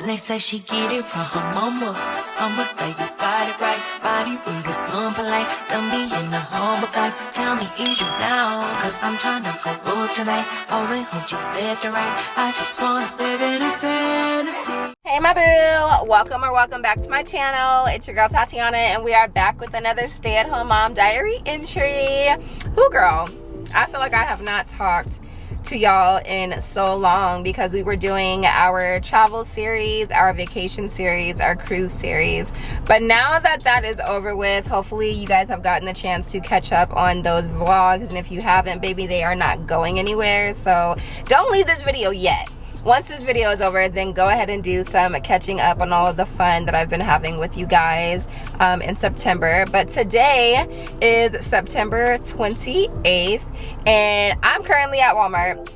When they say she get it from her mama, I'ma say you got it right. Body with a skin polite. Don't be in the humble type. Tell me, is you down? Cause I'm tryna go good tonight. Hoes ain't hope she's left or right. I just wanna live in a fantasy. Hey my boo, welcome back to my channel. It's your girl Tatiana, and we are back with another stay-at-home mom diary entry. Who girl, I feel like I have not talked to y'all in so long because we were doing our travel series, our vacation series, our cruise series. But now that that is over with, hopefully you guys have gotten the chance to catch up on those vlogs, and if you haven't, baby, they are not going anywhere, so don't leave this video yet. Once this video is over, then go ahead and do some catching up on all of the fun that I've been having with you guys in September. But today is September 28th, and I'm currently at Walmart.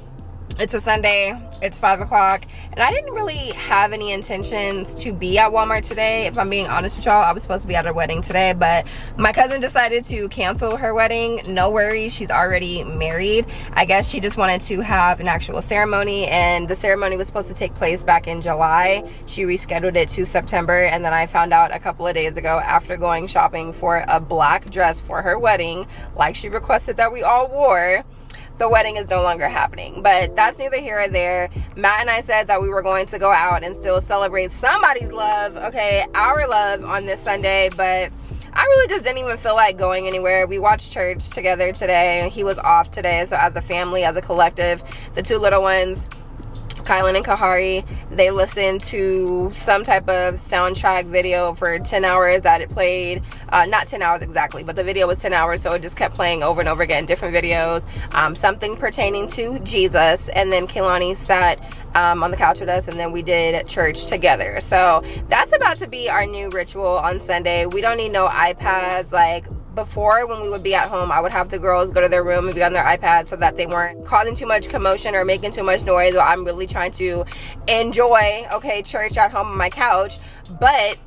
It's a Sunday, it's 5 o'clock, and I didn't really have any intentions to be at Walmart today. If I'm being honest with y'all, I was supposed to be at a wedding today, but my cousin decided to cancel her wedding. No worries, she's already married. I guess she just wanted to have an actual ceremony, and the ceremony was supposed to take place back in July. She rescheduled it to September, and then I found out a couple of days ago after going shopping for a black dress for her wedding, like she requested that we all wore, the wedding is no longer happening. But that's neither here or there. Matt and I said that we were going to go out and still celebrate somebody's love, okay, our love on this Sunday, but I really just didn't even feel like going anywhere. We watched church together today. He was off today, so as a family, as a collective, the two little ones, Kylan and Kahari, they listened to some type of soundtrack video for 10 hours that it played. Not 10 hours exactly, but the video was 10 hours, so it just kept playing over and over again, different videos, something pertaining to Jesus. And then Kaylani sat on the couch with us, and then we did church together. So that's about to be our new ritual on Sunday. We don't need no iPads. Like before, when we would be at home, I would have the girls go to their room and be on their iPads so that they weren't causing too much commotion or making too much noise. Well, I'm really trying to enjoy, okay, church at home on my couch. But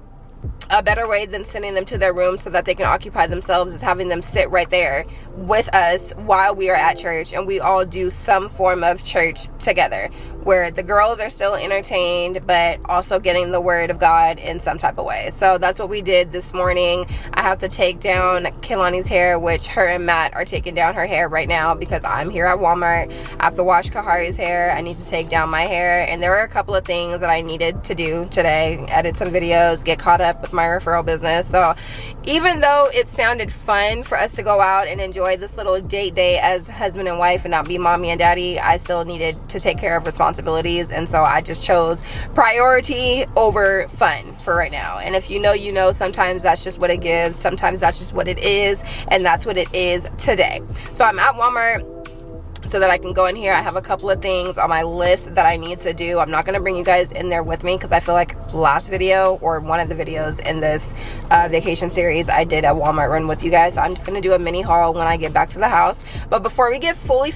a better way than sending them to their room so that they can occupy themselves is having them sit right there with us while we are at church, and we all do some form of church together where the girls are still entertained but also getting the word of God in some type of way. So that's what we did this morning. I have to take down Kaylani's hair, which her and Matt are taking down her hair right now because I'm here at Walmart. I have to wash Kahari's hair. I need to take down my hair, and there were a couple of things that I needed to do today: edit some videos, get caught up with my referral business. So even though it sounded fun for us to go out and enjoy this little date day as husband and wife and not be mommy and daddy, I still needed to take care of responsibilities, and so I just chose priority over fun for right now. And if you know, you know, sometimes that's just what it gives, sometimes that's just what it is, and that's what it is today. So I'm at Walmart so that I can go in here. I have a couple of things on my list that I need to do. I'm not going to bring you guys in there with me because I feel like last video, or one of the videos in this vacation series, I did a Walmart run with you guys. So I'm just going to do a mini haul when I get back to the house. But before we get fully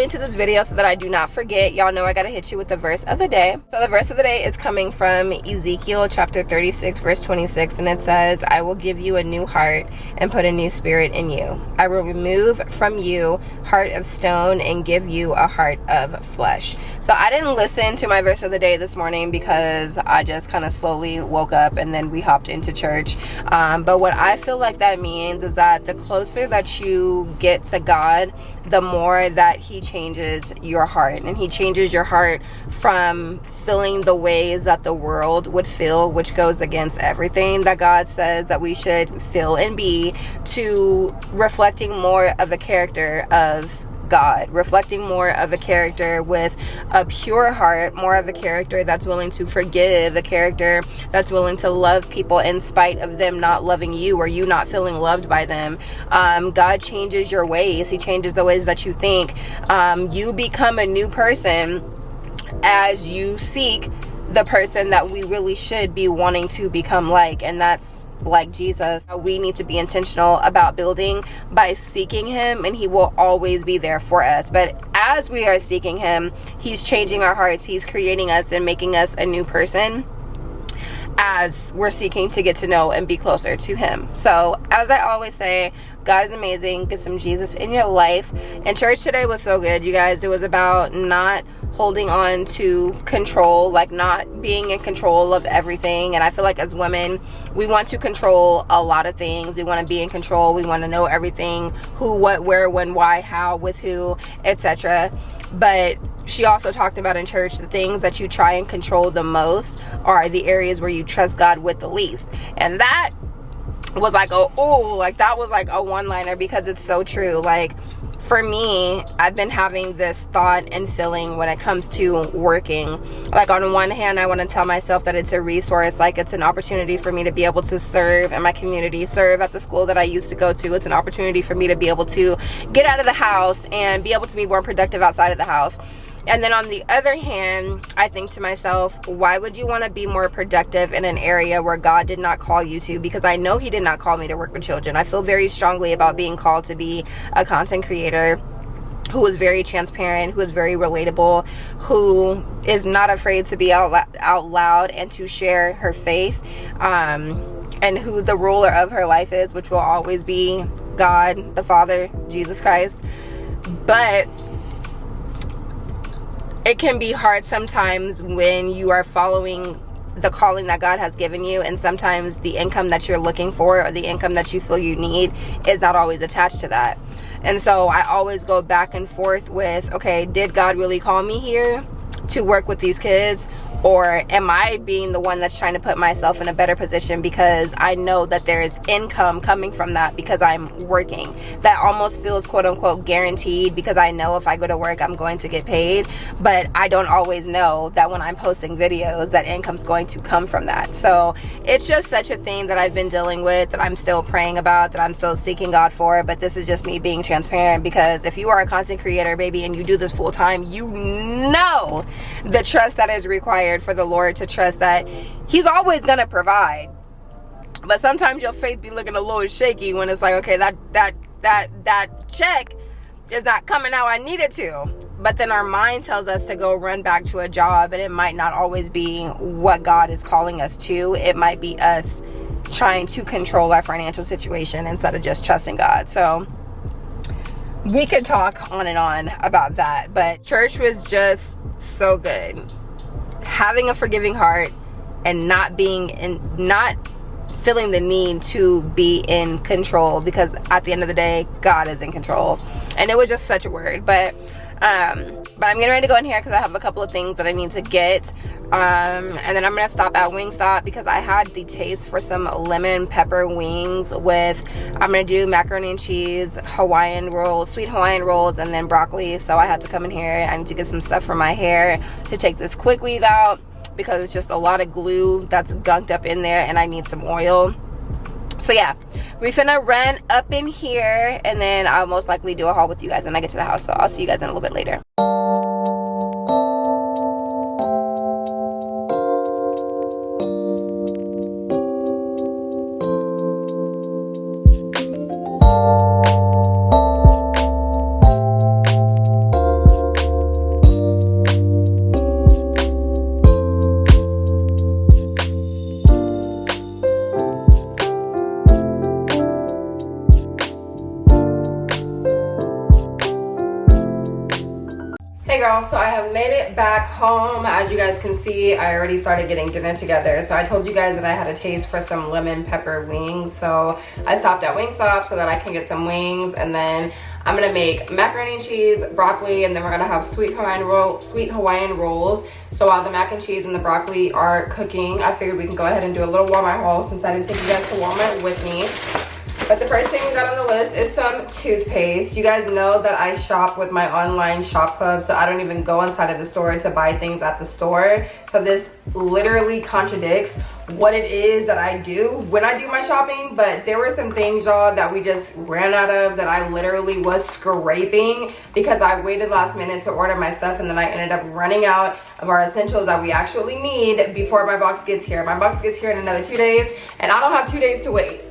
into this video, so that I do not forget, y'all know I got to hit you with the verse of the day. So the verse of the day is coming from Ezekiel chapter 36 verse 26, and it says, I will give you a new heart and put a new spirit in you. I will remove from you heart of stone and give you a heart of flesh. So I didn't listen to my verse of the day this morning because I just kind of slowly woke up and then we hopped into church. But what I feel like that means is that the closer that you get to God, the more that he changes your heart, and he changes your heart from feeling the ways that the world would feel, which goes against everything that God says that we should feel and be, to reflecting more of a character of God, reflecting more of a character with a pure heart, more of a character that's willing to forgive, a character that's willing to love people in spite of them not loving you or you not feeling loved by them. God changes your ways. He changes the ways that you think. You become a new person as you seek the person that we really should be wanting to become like, and that's like Jesus. We need to be intentional about building by seeking him, and he will always be there for us. But as we are seeking him, he's changing our hearts. He's creating us and making us a new person as we're seeking to get to know and be closer to him. So as I always say, God is amazing. Get some Jesus in your life. And church today was so good, you guys. It was about not holding on to control, like not being in control of everything. And I feel like as women, we want to control a lot of things. We want to be in control. We want to know everything: who, what, where, when, why, how, with who, etc. But she also talked about in church, the things that you try and control the most are the areas where you trust God with the least. And that was like that was like a one-liner, because it's so true. Like, for me, I've been having this thought and feeling when it comes to working. Like, on one hand, I want to tell myself that it's a resource, like it's an opportunity for me to be able to serve in my community, serve at the school that I used to go to. It's an opportunity for me to be able to get out of the house and be able to be more productive outside of the house. And then on the other hand, I think to myself, why would you want to be more productive in an area where God did not call you to? Because I know he did not call me to work with children. I feel very strongly about being called to be a content creator who is very transparent, who is very relatable, who is not afraid to be out loud and to share her faith, and who the ruler of her life is, which will always be God, the Father, Jesus Christ. But it can be hard sometimes when you are following the calling that God has given you, and sometimes the income that you're looking for or the income that you feel you need is not always attached to that. And so I always go back and forth with, okay, did God really call me here to work with these kids? Or am I being the one that's trying to put myself in a better position because I know that there is income coming from that because I'm working? That almost feels quote unquote guaranteed, because I know if I go to work, I'm going to get paid. But I don't always know that when I'm posting videos, that income's going to come from that. So it's just such a thing that I've been dealing with, that I'm still praying about, that I'm still seeking God for. But this is just me being transparent, because if you are a content creator, baby, and you do this full time, you know the trust that is required for the Lord to trust that he's always going to provide. But sometimes your faith be looking a little shaky when it's like, okay, that check is not coming how I need it to. But then our mind tells us to go run back to a job, and it might not always be what God is calling us to. It might be us trying to control our financial situation instead of just trusting God. So we could talk on and on about that, but church was just so good. Having a forgiving heart and not feeling the need to be in control, because at the end of the day, God is in control. And it was just such a word. But I'm getting ready to go in here because I have a couple of things that I need to get. And then I'm gonna stop at Wingstop because I had the taste for some lemon pepper wings with, I'm gonna do macaroni and cheese, Hawaiian rolls, sweet Hawaiian rolls, and then broccoli. So I had to come in here. I need to get some stuff for my hair to take this quick weave out, because it's just a lot of glue that's gunked up in there, and I need some oil. So yeah, we're finna run up in here, and then I'll most likely do a haul with you guys when I get to the house. So I'll see you guys in a little bit later. Hey girl, so I have made it back home. As you guys can see, I already started getting dinner together. So I told you guys that I had a taste for some lemon pepper wings. So I stopped at Wingstop so that I can get some wings, and then I'm gonna make macaroni and cheese, broccoli, and then we're gonna have sweet Hawaiian rolls. So while the mac and cheese and the broccoli are cooking, I figured we can go ahead and do a little Walmart haul since I didn't take you guys to Walmart with me. But the first thing we got on the list is some toothpaste. You guys know that I shop with my online shop club, so I don't even go inside of the store to buy things at the store. So this literally contradicts what it is that I do when I do my shopping. But there were some things, y'all, that we just ran out of, that I literally was scraping because I waited last minute to order my stuff, and then I ended up running out of our essentials that we actually need before my box gets here. My box gets here in another 2 days, and I don't have 2 days to wait.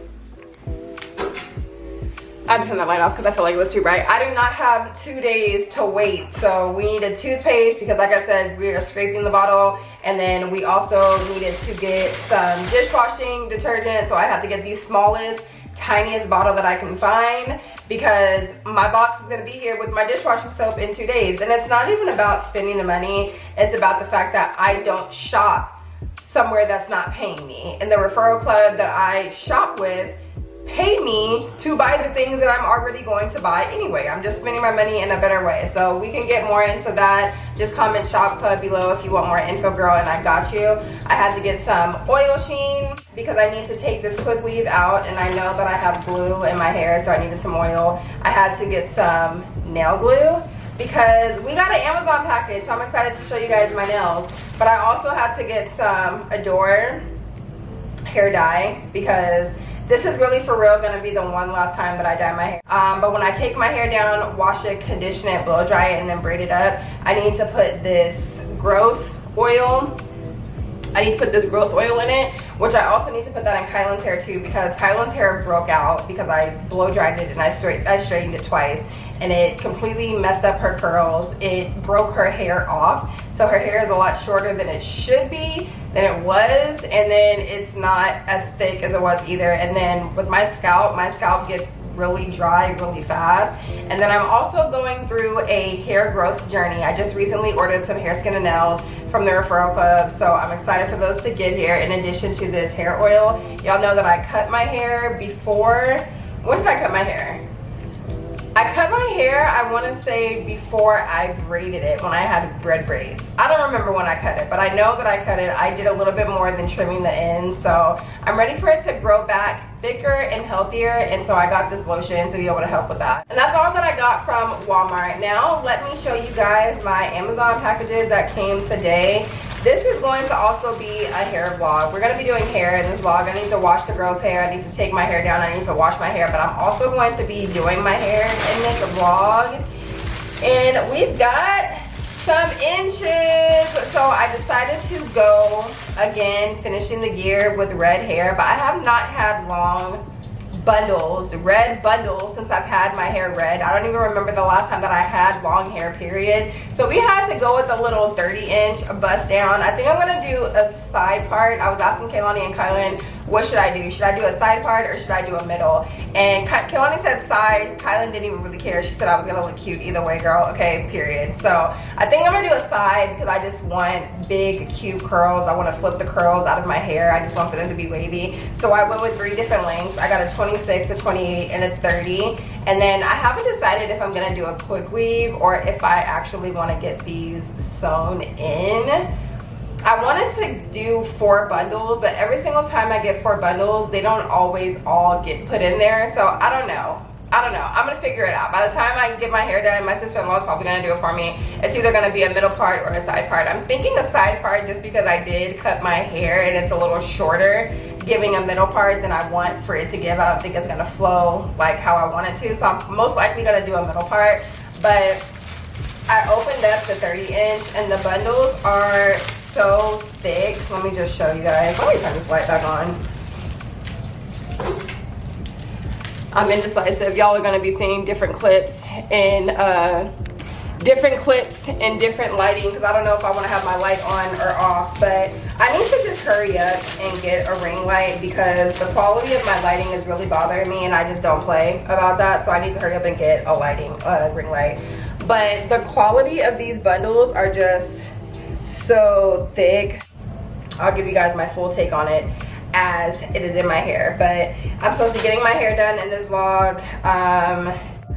I had to turn that light off because I felt like it was too bright. I do not have 2 days to wait. So we needed toothpaste because, like I said, we are scraping the bottle. And then we also needed to get some dishwashing detergent. So I had to get the smallest tiniest bottle that I can find, because my box is gonna be here with my dishwashing soap in 2 days. And it's not even about spending the money, it's about the fact that I don't shop somewhere that's not paying me. And the referral club that I shop with pay me to buy the things that I'm already going to buy anyway. I'm just spending my money in a better way. So we can get more into that. Just comment shop club below if you want more info, girl, and I got you. I had to get some oil sheen because I need to take this quick weave out, and I know that I have glue in my hair, so I needed some oil. I had to get some nail glue because we got an Amazon package, so I'm excited to show you guys my nails. But I also had to get some Adore hair dye because this is really for real gonna be the one last time that I dye my hair. But when I take my hair down, wash it, condition it, blow dry it, and then braid it up, I need to put this growth oil. I need to put this growth oil in it, which I also need to put that in Kylan's hair too, because Kylan's hair broke out because I blow dried it and I straightened it twice, and it completely messed up her curls. It broke her hair off, so her hair is a lot shorter than it should be, than it was, and then it's not as thick as it was either. And then with my scalp gets really dry really fast. And then I'm also going through a hair growth journey. I just recently ordered some hair, skin, and nails from the referral club, so I'm excited for those to get here in addition to this hair oil. Y'all know that I cut my hair before, when did I cut my hair? I cut my hair, I want to say before I braided it, when I had red braids. I don't remember when I cut it, but I know that I cut it. I did a little bit more than trimming the ends, so I'm ready for it to grow back thicker and healthier, and so I got this lotion to be able to help with that. And that's all that I got from Walmart. Now let me show you guys my Amazon packages that came today. This is going to also be a hair vlog. We're going to be doing hair in this vlog. I need to wash the girl's hair. I need to take my hair down. I need to wash my hair. But I'm also going to be doing my hair in this vlog. And we've got some inches. So I decided to go, again, finishing the year with red hair. But I have not had long bundles, red bundles, since I've had my hair red. I don't even remember the last time that I had long hair, period. So we had to go with a little 30-inch bust down. I think I'm gonna do a side part. I was asking Kaylani and Kylan, what should I do? Should I do a side part or should I do a middle? And Kaylani said side. Kylan didn't even really care. She said I was gonna look cute either way, girl. Okay, period. So I think I'm gonna do a side because I just want big, cute curls. I want to flip the curls out of my hair. I just want for them to be wavy. So I went with 3 different lengths. I got a 26, a 28, and a 30. And then I haven't decided if I'm gonna do a quick weave or if I actually want to get these sewn in. I wanted to do 4 bundles, but every single time I get 4 bundles, they don't always all get put in there. So I don't know. I'm gonna figure it out. By the time I get my hair done, my sister-in-law is probably gonna do it for me. It's either gonna be a middle part or a side part. I'm thinking a side part just because I did cut my hair and it's a little shorter, giving a middle part than I want for it to give. I don't think it's gonna flow like how I want it to. So I'm most likely gonna do a middle part. But I opened up the 30-inch and the bundles are so thick. Let me just show you guys. Let me turn this light back on. I'm indecisive. Y'all are gonna be seeing different clips in different lighting because I don't know if I want to have my light on or off. But I need to just hurry up and get a ring light because the quality of my lighting is really bothering me, and I just don't play about that. So I need to hurry up and get a ring light. But the quality of these bundles are just so thick. I'll give you guys my full take on it as it is in my hair. But I'm supposed to be getting my hair done in this vlog.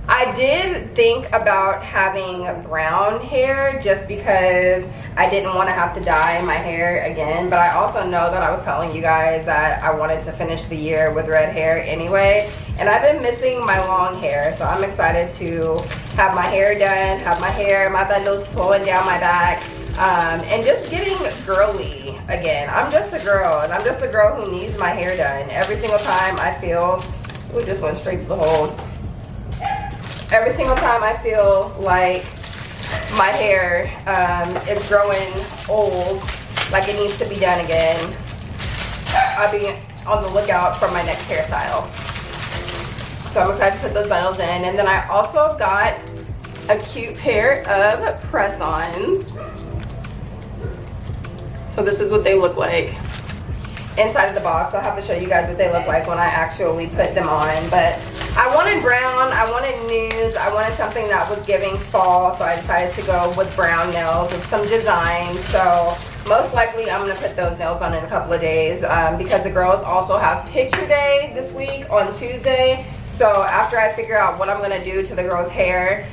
I did think about having brown hair just because I didn't want to have to dye my hair again, but I also know that I was telling you guys that I wanted to finish the year with red hair anyway, and I've been missing my long hair, so I'm excited to have my hair done, have my bundles flowing down my back, and just getting girly again. I'm just a girl, and I'm just a girl who needs my hair done. Every single time I feel, we just went straight to the hole. Every single time I feel like my hair is growing old, like it needs to be done again, I'll be on the lookout for my next hairstyle. So I'm excited to put those bundles in. And then I also got a cute pair of press-ons. So this is what they look like. inside of the box. I'll have to show you guys what they look like when I actually put them on. But I wanted brown, I wanted nudes, I wanted something that was giving fall, so I decided to go with brown nails with some design. So most likely I'm gonna put those nails on in a couple of days because the girls also have picture day this week on Tuesday. So after I figure out what I'm gonna do to the girls' hair,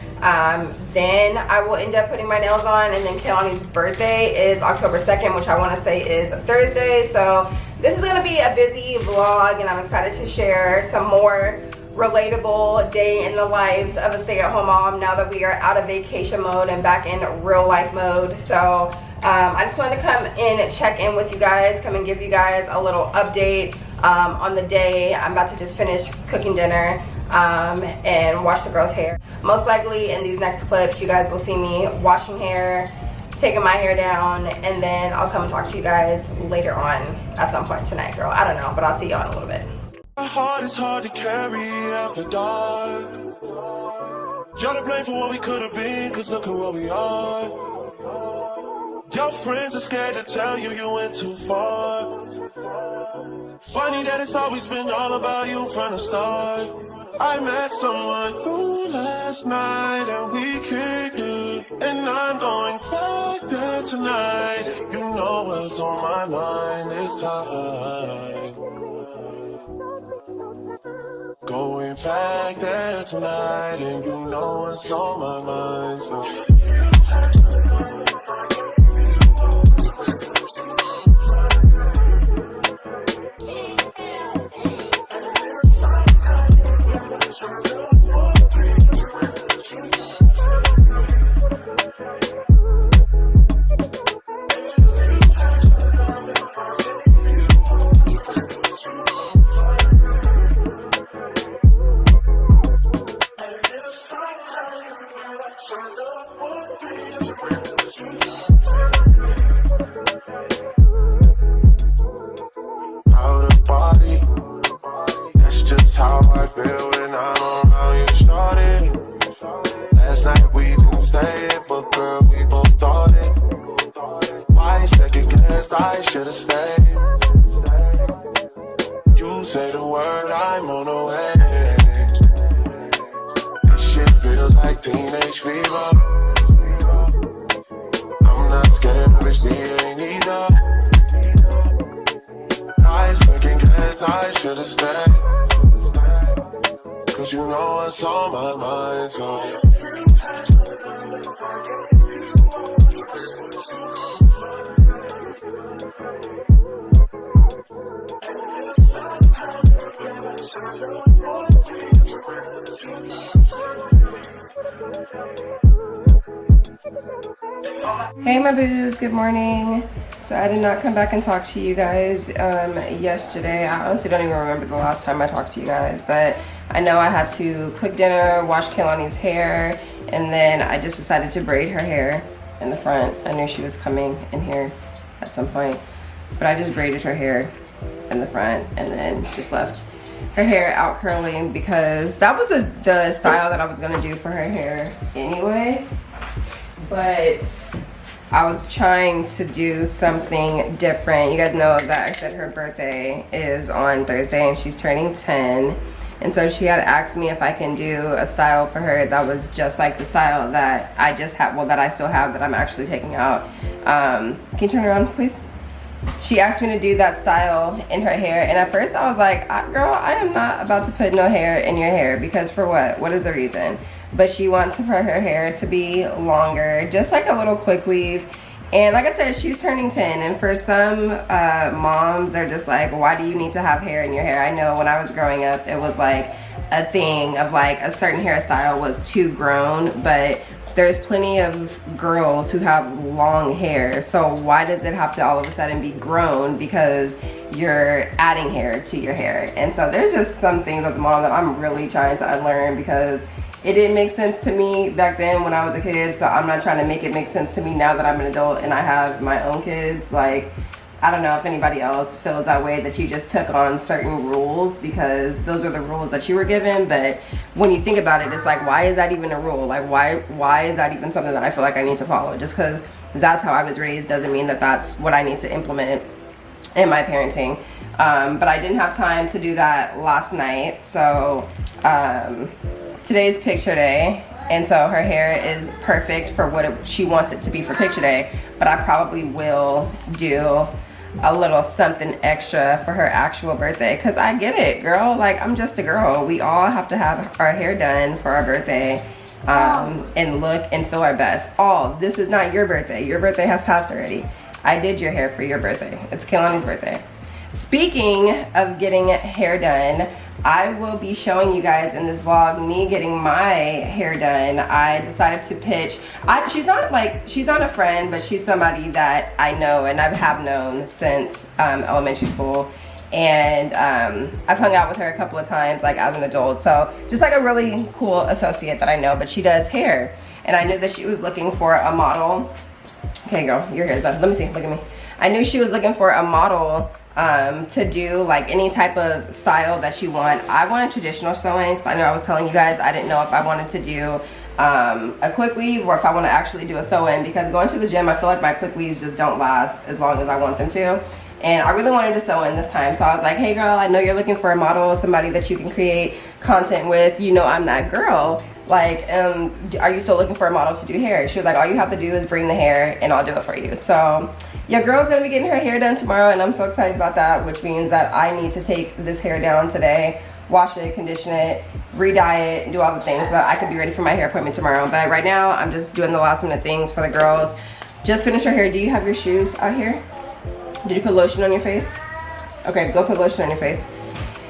then I will end up putting my nails on. And then Kehlani's birthday is October 2nd, which I wanna say is Thursday. So this is gonna be a busy vlog, and I'm excited to share some more relatable day in the lives of a stay-at-home mom now that we are out of vacation mode and back in real life mode. So I just wanted to come in and check in with you guys, come and give you guys a little update on the day. I'm about to just finish cooking dinner and wash the girls' hair. Most likely in these next clips you guys will see me washing hair, taking my hair down, and then I'll come and talk to you guys later on at some point tonight, girl. I don't know, but I'll see y'all in a little bit. My heart is hard to carry after dark. You're to blame for what we could have been, cause look at what we are. Your friends are scared to tell you you went too far. Funny that it's always been all about you from the start. I met someone new last night and we kicked it, and I'm going back there tonight. You know what's on my mind this time. Going back there tonight, and you know what's on my mind. So out of body, that's just how I feel when I'm around you. Started last night, we didn't say it, but girl, we both thought it. Why second guess? I should've stayed. You say the word, I'm on the way. This shit feels like teenage fever. I'm not scared of it, we ain't either. I second guess, I should've stayed. Cause you know what's on my mind, so Hey my boos, good morning. So I did not come back and talk to you guys yesterday. I honestly don't even remember the last time I talked to you guys, but I know I had to cook dinner, wash Kehlani's hair, and then I just decided to braid her hair in the front. I knew she was coming in here at some point, but I just braided her hair in the front and then just left her hair out curling because that was the style that I was gonna do for her hair anyway. But I was trying to do something different. You guys know that I said her birthday is on Thursday and she's turning 10. And so she had asked me if I can do a style for her that was just like the style that I just have, well, that I still have, that I'm actually taking out. Can you turn around, please? She asked me to do that style in her hair, and at first I was like, girl, I am not about to put no hair in your hair, because for what? What is the reason? But she wants for her hair to be longer, just like a little quick weave. And like I said, she's turning 10, and for some moms, they're just like, why do you need to have hair in your hair? I know when I was growing up, it was like a thing of like a certain hairstyle was too grown, but there's plenty of girls who have long hair, so why does it have to all of a sudden be grown because you're adding hair to your hair? And so there's just some things as a mom that I'm really trying to unlearn, because it didn't make sense to me back then when I was a kid, so I'm not trying to make it make sense to me now that I'm an adult and I have my own kids. Like, I don't know if anybody else feels that way, that you just took on certain rules because those are the rules that you were given. But when you think about it, it's like, why is that even a rule? Like, why is that even something that I feel like I need to follow? Just because that's how I was raised doesn't mean that that's what I need to implement and my parenting. But I didn't have time to do that last night, so today's picture day, and so her hair is perfect for what she wants it to be for picture day, but I probably will do a little something extra for her actual birthday, because I get it, girl, like, I'm just a girl. We all have to have our hair done for our birthday, and look and feel our best. This is not your birthday. Your birthday has passed already. I did your hair for your birthday. It's Kehlani's birthday. Speaking of getting hair done, I will be showing you guys in this vlog me getting my hair done. I decided to pitch, she's not a friend, but she's somebody that I know and I have known since elementary school. And I've hung out with her a couple of times, like, as an adult. So just like a really cool associate that I know, but she does hair. And I knew that she was looking for a model. Okay, girl, your hair's done. Let me see, look at me. I knew she was looking for a model to do like any type of style that you want. I wanted traditional sewing, because I know I was telling you guys I didn't know if I wanted to do a quick weave or if I want to actually do a sew-in, because going to the gym, I feel like my quick weaves just don't last as long as I want them to. And I really wanted to sew in this time, so I was like, hey girl, I know you're looking for a model, somebody that you can create content with. You know I'm that girl. Like, are you still looking for a model to do hair? She was like, all you have to do is bring the hair and I'll do it for you. So your girl's gonna be getting her hair done tomorrow, and I'm so excited about that, which means that I need to take this hair down today, wash it, condition it, re-dye it, and do all the things so that I could be ready for my hair appointment tomorrow. But right now, I'm just doing the last minute things for the girls. Just finished her hair. Do you have your shoes out here? Did you put lotion on your face? Okay, go put lotion on your face.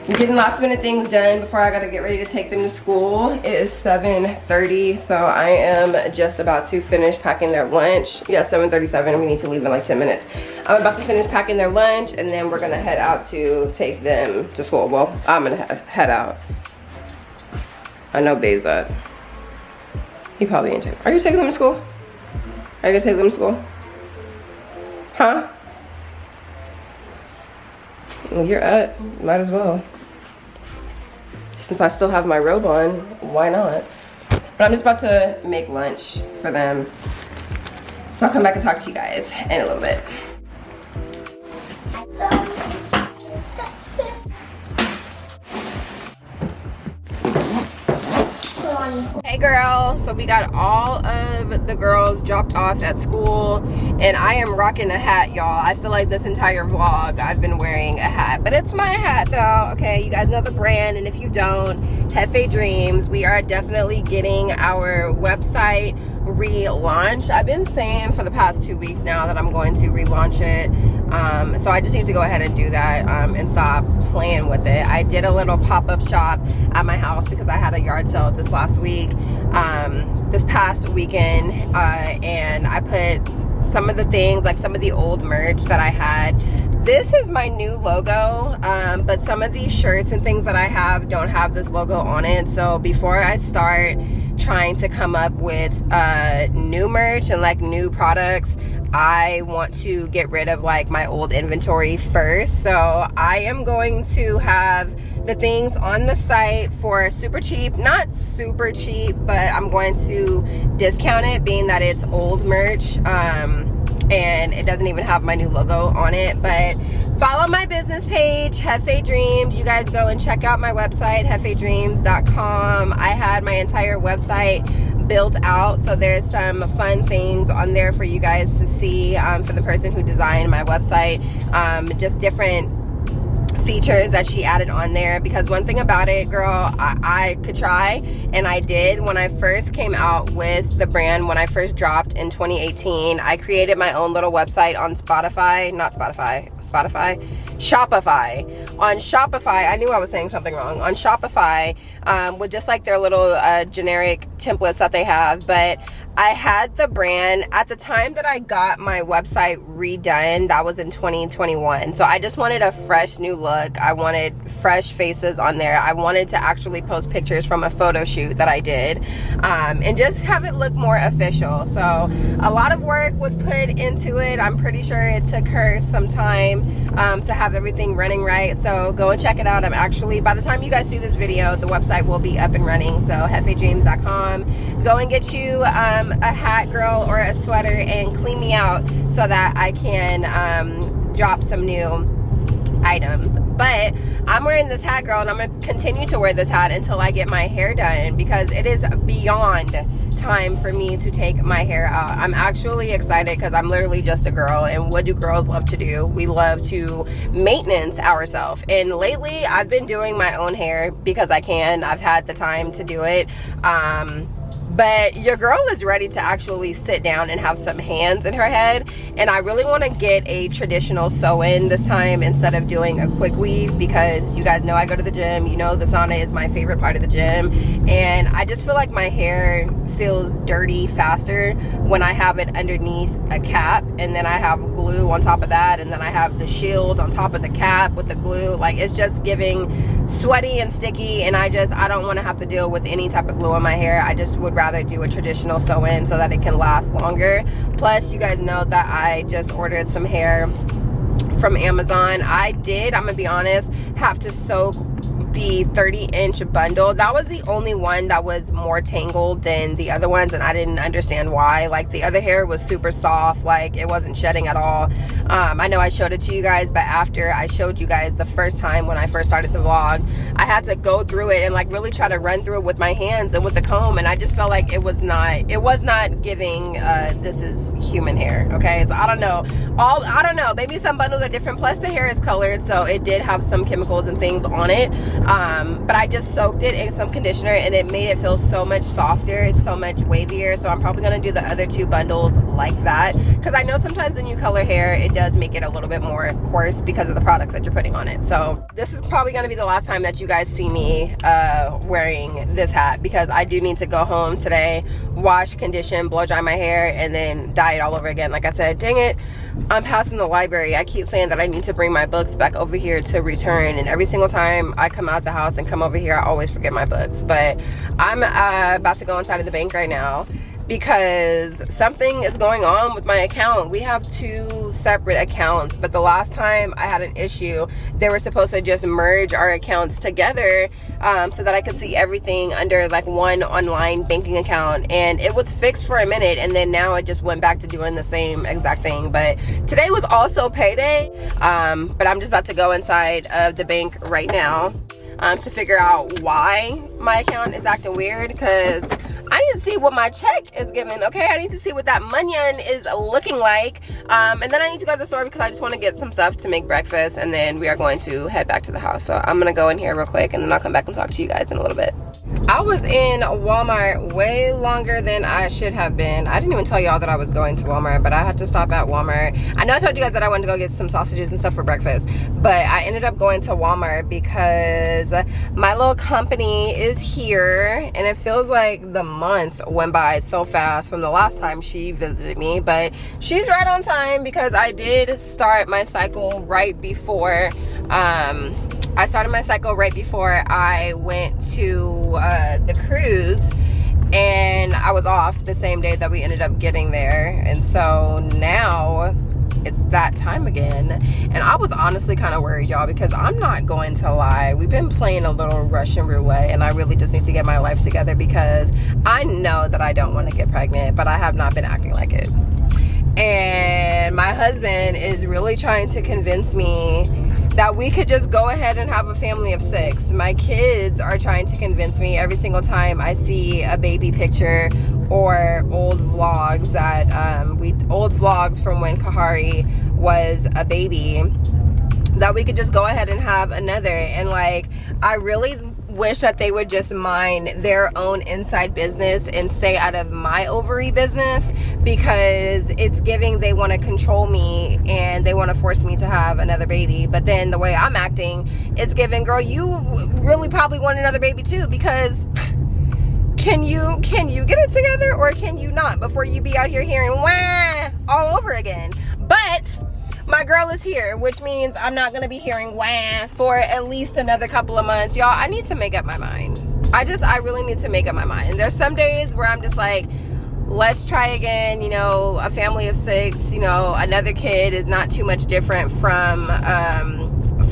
I'm getting last minute things done before I gotta get ready to take them to school. It is 7:30, so I am just about to finish packing their lunch. Yeah, 7:37, we need to leave in like 10 minutes. I'm about to finish packing their lunch, and then we're gonna head out to take them to school. Well, I'm gonna head out. I know Babe's up. He probably ain't taking. Are you taking them to school? Are you gonna take them to school? Huh? Well, you're up, might as well. Since I still have my robe on, why not? But I'm just about to make lunch for them. So I'll come back and talk to you guys in a little bit. Hey girl, so we got all of the girls dropped off at school, and I am rocking a hat, y'all. I feel like this entire vlog I've been wearing a hat, but it's my hat though. Okay, you guys know the brand, and if you don't, Hefe Dreams. We are definitely getting our website relaunched. I've been saying for the past 2 weeks now that I'm going to relaunch it, so I just need to go ahead and do that and stop playing with it. I did a little pop-up shop at my house because I had a yard sale this last week, this past weekend, and I put some of the things, like some of the old merch that I had. This is my new logo, but some of these shirts and things that I have don't have this logo on it. So before I start trying to come up with new merch and like new products, I want to get rid of like my old inventory first. So I am going to have the things on the site for super cheap, not super cheap, but I'm going to discount it, being that it's old merch, and it doesn't even have my new logo on it. But follow my business page, Hefe Dreams. You guys go and check out my website, hefedreams.com. I had my entire website built out, so there's some fun things on there for you guys to see, for the person who designed my website, just different features that she added on there. Because one thing about it, girl, I could try, and I did. When I first came out with the brand, when I first dropped in 2018, I created my own little website on Shopify. On Shopify, I knew I was saying something wrong. On Shopify, with just like their little generic templates that they have. But I had the brand at the time that I got my website redone. That was in 2021. So I just wanted a fresh new look. I wanted fresh faces on there. I wanted to actually post pictures from a photo shoot that I did, and just have it look more official. So a lot of work was put into it. I'm pretty sure it took her some time to have everything running right. So go and check it out. I'm actually, by the time you guys see this video, the website will be up and running. So hefedreams.com. Go and get you a hat, girl, or a sweater, and clean me out so that I can drop some new items. But I'm wearing this hat, girl, and I'm gonna continue to wear this hat until I get my hair done, because it is beyond time for me to take my hair out. I'm actually excited because I'm literally just a girl, and what do girls love to do? We love to maintenance ourselves. And lately I've been doing my own hair because I can. I've had the time to do it. But your girl is ready to actually sit down and have some hands in her head, and I really want to get a traditional sew-in this time instead of doing a quick weave, because you guys know I go to the gym. You know the sauna is my favorite part of the gym, and I just feel like my hair feels dirty faster when I have it underneath a cap, and then I have glue on top of that, and then I have the shield on top of the cap with the glue. Like, it's just giving sweaty and sticky, and I don't want to have to deal with any type of glue on my hair. I just would rather do a traditional sew-in so that it can last longer. Plus, you guys know that I just ordered some hair from Amazon. I'm gonna be honest, have to soak the 30-inch bundle. That was the only one that was more tangled than the other ones, and I didn't understand why. Like, the other hair was super soft, like it wasn't shedding at all. I know I showed it to you guys, but after I showed you guys the first time when I first started the vlog, I had to go through it and like really try to run through it with my hands and with the comb, and I just felt like it was not giving this is human hair. Okay, so I don't know, maybe some bundles are different, plus the hair is colored, so it did have some chemicals and things on it. But I just soaked it in some conditioner, and it made it feel so much softer, so much wavier. So I'm probably gonna do the other two bundles like that, because I know sometimes when you color hair, it does make it a little bit more coarse because of the products that you're putting on it. So this is probably gonna be the last time that you guys see me wearing this hat, because I do need to go home today, wash, condition, blow dry my hair, and then dye it all over again. Like I said, dang it, I'm passing the library. I keep saying that I need to bring my books back over here to return, and every single time I come out the house and come over here, I always forget my books. But I'm about to go inside of the bank right now because something is going on with my account. We have two separate accounts, but the last time I had an issue, they were supposed to just merge our accounts together so that I could see everything under like one online banking account, and it was fixed for a minute, and then now it just went back to doing the same exact thing. But today was also payday, but I'm just about to go inside of the bank right now to figure out why my account is acting weird, because I need to see what my check is giving. Okay, I need to see what that money is looking like, and then I need to go to the store because I just want to get some stuff to make breakfast, and then we are going to head back to the house. So I'm gonna go in here real quick, and then I'll come back and talk to you guys in a little bit. I was in Walmart way longer than I should have been. I didn't even tell y'all that I was going to Walmart, but I had to stop at Walmart. I know I told you guys that I wanted to go get some sausages and stuff for breakfast, but I ended up going to Walmart because my little company is here, and it feels like the month went by so fast from the last time she visited me, but she's right on time because I did start my cycle right before I started my cycle right before I went to the cruise, and I was off the same day that we ended up getting there, and so now it's that time again. And I was honestly kind of worried, y'all, because I'm not going to lie, we've been playing a little Russian roulette, and I really just need to get my life together because I know that I don't want to get pregnant, but I have not been acting like it. And my husband is really trying to convince me that we could just go ahead and have a family of 6. My kids are trying to convince me every single time I see a baby picture or old vlogs that old vlogs from when Kahari was a baby, that we could just go ahead and have another. And like, I really wish that they would just mind their own inside business and stay out of my ovary business, because it's giving they want to control me and they want to force me to have another baby. But then the way I'm acting, it's giving, girl, you really probably want another baby too, because can you get it together, or can you not, before you be out here hearing wah all over again? But my girl is here, which means I'm not gonna be hearing wah for at least another couple of months. Y'all, I need to make up my mind. I really need to make up my mind. There's some days where I'm just like, let's try again, you know, a family of 6, you know, another kid is not too much different from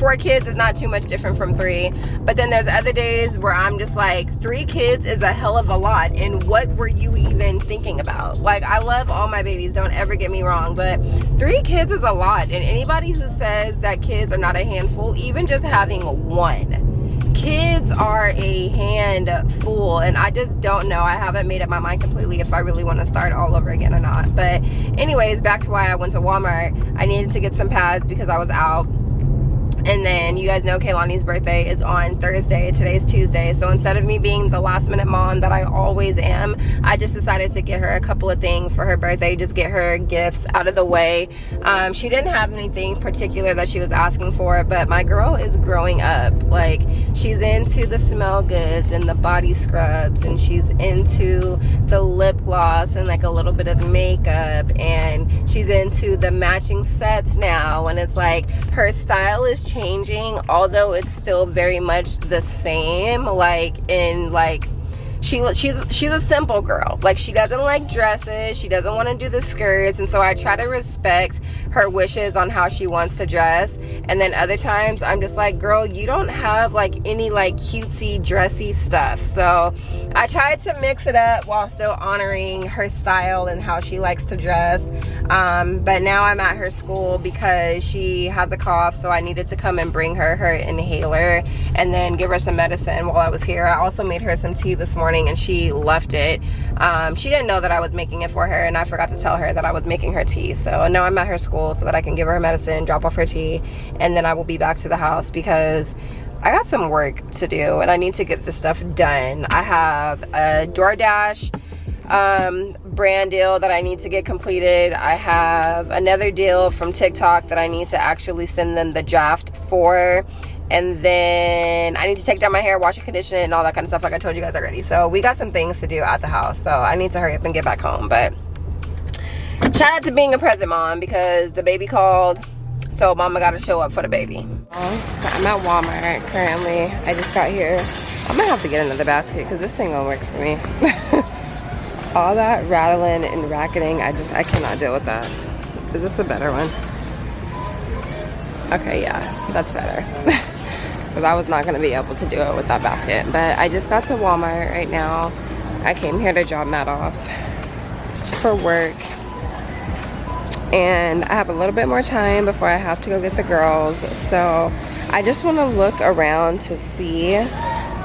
4 kids is not too much different from 3. But then there's other days where I'm just like, 3 kids is a hell of a lot. And what were you even thinking about? Like, I love all my babies, don't ever get me wrong, but 3 kids is a lot. And anybody who says that kids are not a handful, even just having 1, kids are a handful. And I just don't know. I haven't made up my mind completely if I really want to start all over again or not. But anyways, back to why I went to Walmart. I needed to get some pads because I was out. And then you guys know Kaylani's birthday is on Thursday. Today's Tuesday. So instead of me being the last minute mom that I always am, I just decided to get her a couple of things for her birthday. Just get her gifts out of the way. She didn't have anything particular that she was asking for, but my girl is growing up. Like, she's into the smell goods and the body scrubs, and she's into the lip gloss and like a little bit of makeup, and she's into the matching sets now. And it's like her style is changing, although it's still very much the same. Like, in like, she's a simple girl. Like, she doesn't like dresses, she doesn't want to do the skirts, and so I try to respect her wishes on how she wants to dress. And then other times I'm just like, girl, you don't have like any like cutesy dressy stuff. So I tried to mix it up while still honoring her style and how she likes to dress. But now I'm at her school because she has a cough, so I needed to come and bring her her inhaler and then give her some medicine while I was here. I also made her some tea this morning and she left it. She didn't know that I was making it for her, and I forgot to tell her that I was making her tea. So now I'm at her school so that I can give her medicine, drop off her tea, and then I will be back to the house because I got some work to do and I need to get this stuff done. I have a DoorDash brand deal that I need to get completed. I have another deal from TikTok that I need to actually send them the draft for. And then I need to take down my hair, wash and condition it, and all that kind of stuff like I told you guys already. So we got some things to do at the house. So I need to hurry up and get back home. But shout out to being a present mom because the baby called. So mama got to show up for the baby. So I'm at Walmart currently. I just got here. I might have to get another basket because this thing won't work for me. All that rattling and racketing, I cannot deal with that. Is this a better one? Okay, yeah, that's better. Because I was not going to be able to do it with that basket. But I just got to Walmart right now. I came here to drop Matt off for work. And I have a little bit more time before I have to go get the girls. So I just want to look around to see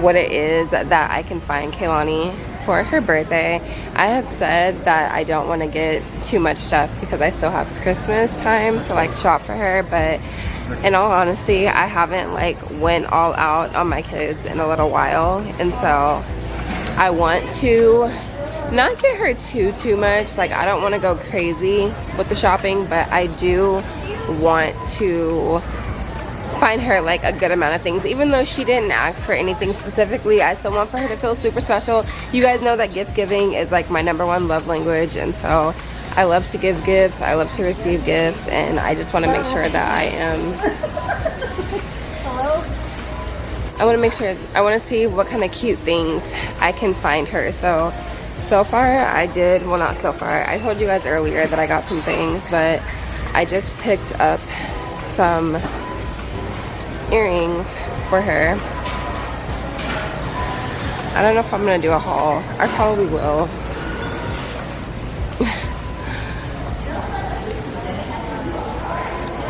what it is that I can find Kaylani for her birthday. I had said that I don't want to get too much stuff because I still have Christmas time to like shop for her, but in all honesty, I haven't like went all out on my kids in a little while, and so I want to not get her too much. Like, I don't want to go crazy with the shopping, but I do want to find her like a good amount of things. Even though she didn't ask for anything specifically, I still want for her to feel super special. You guys know that gift giving is like my #1 love language, and so I love to give gifts, I love to receive gifts, and I just want to make sure that I want to make sure, I want to see what kind of cute things I can find her. So far I did, well, not so far, I told you guys earlier that I got some things, but I just picked up some earrings for her. I don't know if I'm gonna do a haul. I probably will.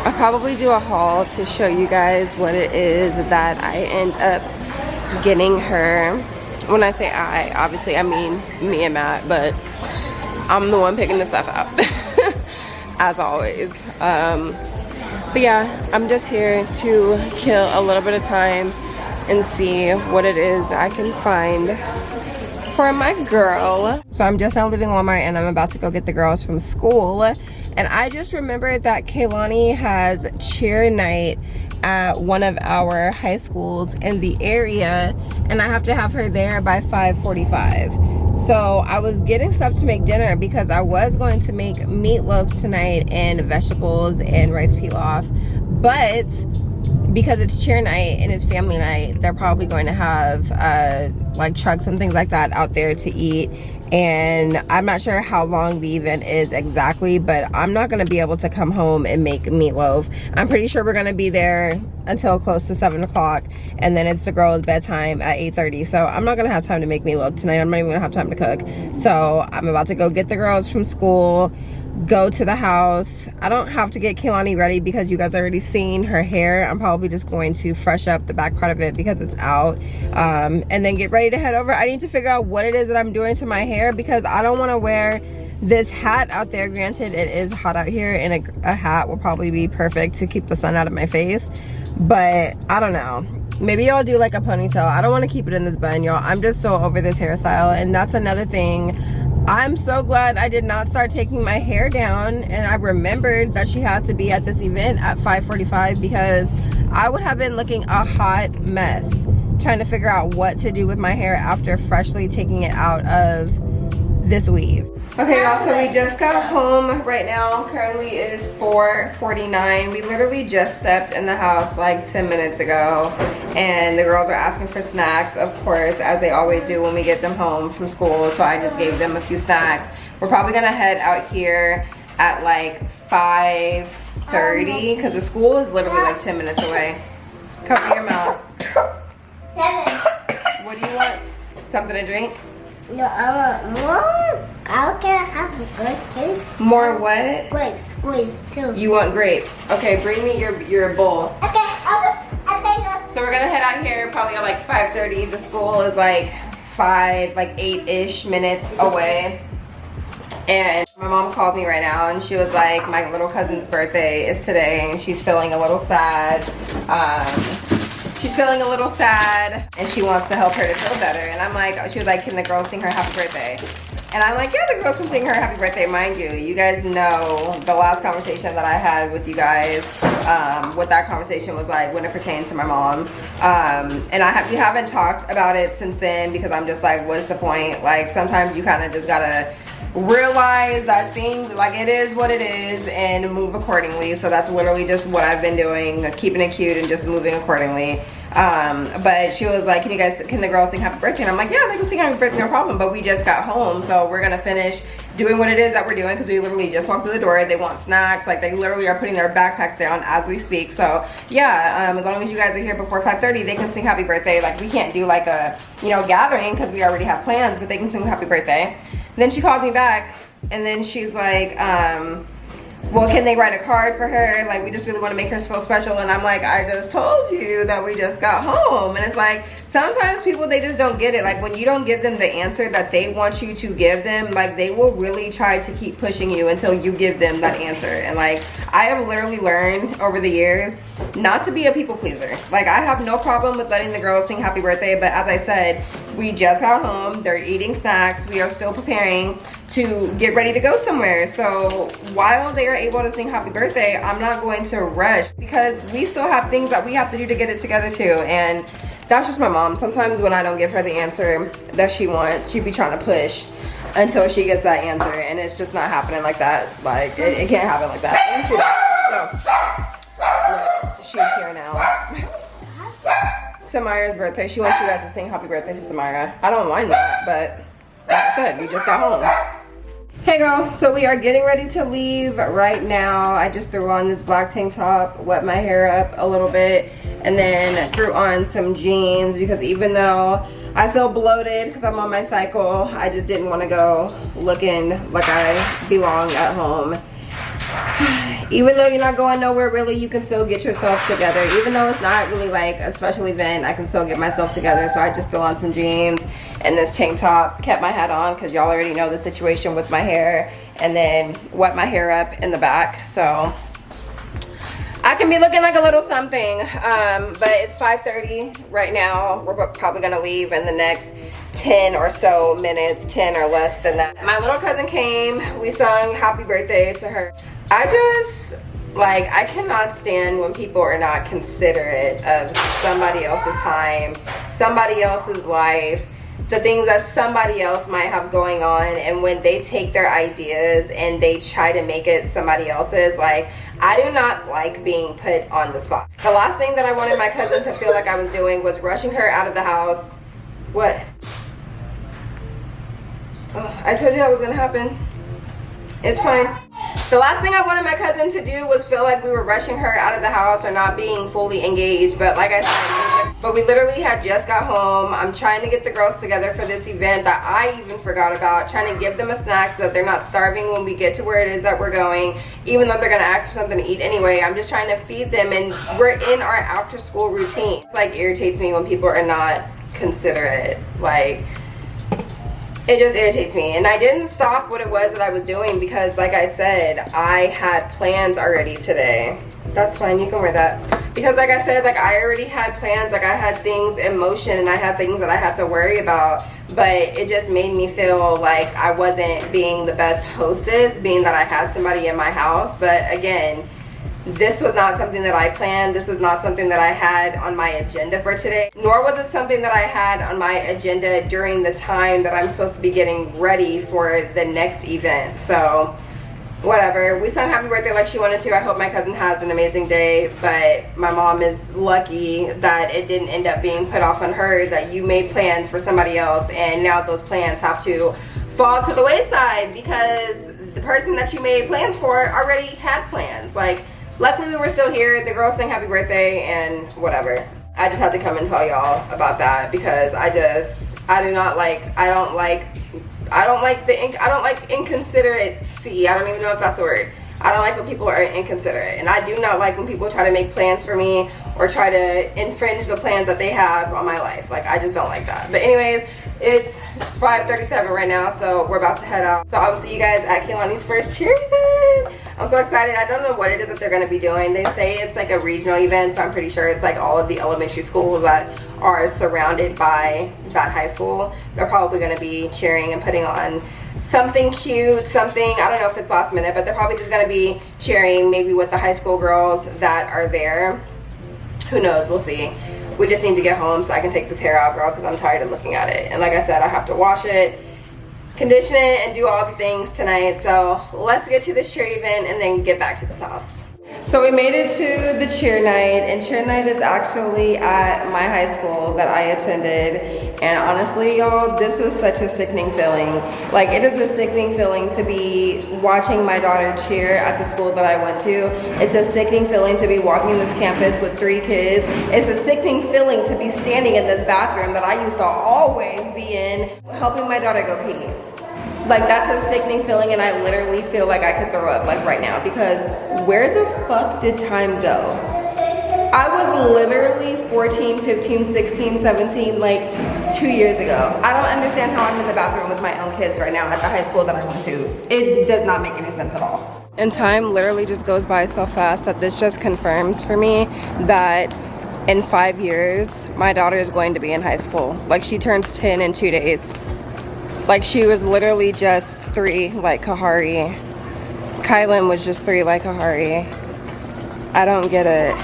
I'll probably do a haul to show you guys what it is that I end up getting her. When I say I, obviously I mean me and Matt, but I'm the one picking the stuff out as always. But yeah, I'm just here to kill a little bit of time and see what it is I can find for my girl. So I'm just now leaving Walmart and I'm about to go get the girls from school. And I just remembered that Kaylani has cheer night at one of our high schools in the area, and I have to have her there by 5:45. So I was getting stuff to make dinner because I was going to make meatloaf tonight and vegetables and rice pilaf, but because it's cheer night and it's family night, they're probably going to have like trucks and things like that out there to eat. And I'm not sure how long the event is exactly, but I'm not going to be able to come home and make meatloaf. I'm pretty sure we're going to be there until close to 7 o'clock, and then it's the girls' bedtime at 8:30. So I'm not going to have time to make meatloaf tonight. I'm not even going to have time to cook. So I'm about to go get the girls from school, go to the house. I don't have to get Kehlani ready because you guys already seen her hair. I'm probably just going to fresh up the back part of it because it's out, and then get ready to head over. I need to figure out what it is that I'm doing to my hair because I don't want to wear this hat out there. Granted, it is hot out here, and a hat will probably be perfect to keep the sun out of my face, but I don't know. Maybe I'll do like a ponytail. I don't want to keep it in this bun, y'all. I'm just so over this hairstyle, and that's another thing. I'm so glad I did not start taking my hair down, and I remembered that she had to be at this event at 5:45 because I would have been looking a hot mess trying to figure out what to do with my hair after freshly taking it out of this weave. Okay, y'all, so we just got home right now. Currently it is 4:49. We literally just stepped in the house like 10 minutes ago, and the girls are asking for snacks, of course, as they always do when we get them home from school. So I just gave them a few snacks. We're probably gonna head out here at like 5:30 because the school is literally like 10 minutes away. Cover your mouth. 7. What do you want? Something to drink? No, I want more. I can have grapes. More what? Grapes too. You want grapes? Okay, bring me your bowl. Okay. So we're gonna head out here probably at like 5:30. The school is like 8-ish minutes away. And my mom called me right now and she was like, my little cousin's birthday is today and she's feeling a little sad. She's feeling a little sad and she wants to help her to feel better. And I'm like, she was like, can the girls sing her happy birthday? And I'm like, yeah, the girls can sing her happy birthday. Mind you, you guys know the last conversation that I had with you guys, what that conversation was like when it pertained to my mom. And we haven't talked about it since then because I'm just like, what's the point? Like, sometimes you kind of just gotta realize that things, like, it is what it is and move accordingly. So that's literally just what I've been doing, keeping it cute and just moving accordingly. But she was like, can the girls sing happy birthday? And I'm like, yeah, they can sing happy birthday, no problem. But we just got home, so we're gonna finish doing what it is that we're doing because we literally just walked through the door. They want snacks, like they literally are putting their backpacks down as we speak. So yeah, as long as you guys are here before 5:30, they can sing happy birthday. Like, we can't do like a, gathering because we already have plans, but they can sing happy birthday. And then she calls me back and then she's like, well, can they write a card for her? Like, we just really want to make her feel special. And I'm like, I just told you that we just got home. And it's like, sometimes people, they just don't get it. Like, when you don't give them the answer that they want you to give them, like, they will really try to keep pushing you until you give them that answer. And like, I have literally learned over the years not to be a people pleaser. Like, I have no problem with letting the girls sing happy birthday, but as I said, we just got home, they're eating snacks, we are still preparing to get ready to go somewhere. So while they are able to sing happy birthday, I'm not going to rush because we still have things that we have to do to get it together too. And that's just my mom. Sometimes when I don't give her the answer that she wants, she be trying to push until she gets that answer, and it's just not happening like that. Like, it can't happen like that. Let me see that. So, she's here now. Samira's birthday. She wants you guys to sing happy birthday to Samira. I don't mind that, but like I said, we just got home. Hey girl, so we are getting ready to leave right now. I just threw on this black tank top, wet my hair up a little bit, and then threw on some jeans because even though I feel bloated because I'm on my cycle, I just didn't want to go looking like I belong at home. Even though you're not going nowhere really, you can still get yourself together. Even though it's not really like a special event, I can still get myself together. So I just threw on some jeans and this tank top, kept my hat on because y'all already know the situation with my hair, and then wet my hair up in the back. So I can be looking like a little something, but it's 5:30 right now. We're probably gonna leave in the next 10 or so minutes, 10 or less than that. My little cousin came, we sung happy birthday to her. I cannot stand when people are not considerate of somebody else's time, somebody else's life, the things that somebody else might have going on, and when they take their ideas and they try to make it somebody else's. Like, I do not like being put on the spot. The last thing that I wanted my cousin to feel like I was doing was rushing her out of the house. What? Oh, I told you that was gonna happen. It's fine. The last thing I wanted my cousin to do was feel like we were rushing her out of the house or not being fully engaged. But like I said, but we literally had just got home. I'm trying to get the girls together for this event that I even forgot about. Trying to give them a snack so that they're not starving when we get to where it is that we're going. Even though they're gonna ask for something to eat anyway. I'm just trying to feed them, and we're in our after school routine. It's like irritates me when people are not considerate. Like, it just irritates me. And I didn't stop what it was that I was doing because, like I said, I had plans already today. That's fine, you can wear that. Because like I said, like I already had plans, like I had things in motion and I had things that I had to worry about. But it just made me feel like I wasn't being the best hostess, being that I had somebody in my house. But again, this was not something that I planned. This was not something that I had on my agenda for today. Nor was it something that I had on my agenda during the time that I'm supposed to be getting ready for the next event. So, whatever. We sung happy birthday like she wanted to. I hope my cousin has an amazing day. But my mom is lucky that it didn't end up being put off on her, that you made plans for somebody else and now those plans have to fall to the wayside because the person that you made plans for already had plans. Like, luckily we were still here. The girls sang happy birthday and whatever. I just had to come and tell y'all about that because I don't like inconsideracy. I don't even know if that's a word. I don't like when people are inconsiderate, and I do not like when people try to make plans for me or try to infringe the plans that they have on my life. Like, I just don't like that. But anyways, it's 5:37 right now, so we're about to head out. So I will see you guys at Kehlani's first cheer event. I'm so excited. I don't know what it is that they're going to be doing. They say it's like a regional event, so I'm pretty sure it's like all of the elementary schools that are surrounded by that high school. They're probably going to be cheering and putting on something cute, something, I don't know if it's last minute, but they're probably just going to be cheering maybe with the high school girls that are there. Who knows? We'll see. We just need to get home so I can take this hair out, girl, because I'm tired of looking at it. And like I said, I have to wash it, condition it, and do all the things tonight. So let's get to this cheer event and then get back to this house. So we made it to the cheer night, and cheer night is actually at my high school that I attended. And honestly, y'all, this is such a sickening feeling. Like, it is a sickening feeling to be watching my daughter cheer at the school that I went to. It's a sickening feeling to be walking this campus with 3 kids. It's a sickening feeling to be standing in this bathroom that I used to always be in, helping my daughter go pee. Like, that's a sickening feeling, and I literally feel like I could throw up, like, right now, because where the fuck did time go? I was literally 14, 15, 16, 17, like 2 years ago. I don't understand how I'm in the bathroom with my own kids right now at the high school that I went to. It does not make any sense at all. And time literally just goes by so fast that this just confirms for me that in 5 years, my daughter is going to be in high school. Like, she turns 10 in 2 days. Like, she was literally just 3 like Kahari. Kylan was just 3 like Kahari. I don't get it.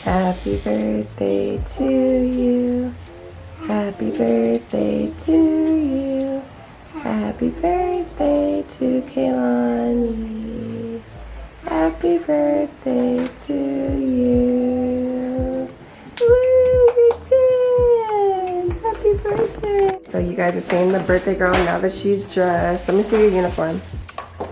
Happy birthday to you. Happy birthday to you. Happy birthday to Kehlani. Happy birthday to you. Woo, you're 10. Happy birthday. So you guys are seeing the birthday girl now that she's dressed. Let me see your uniform.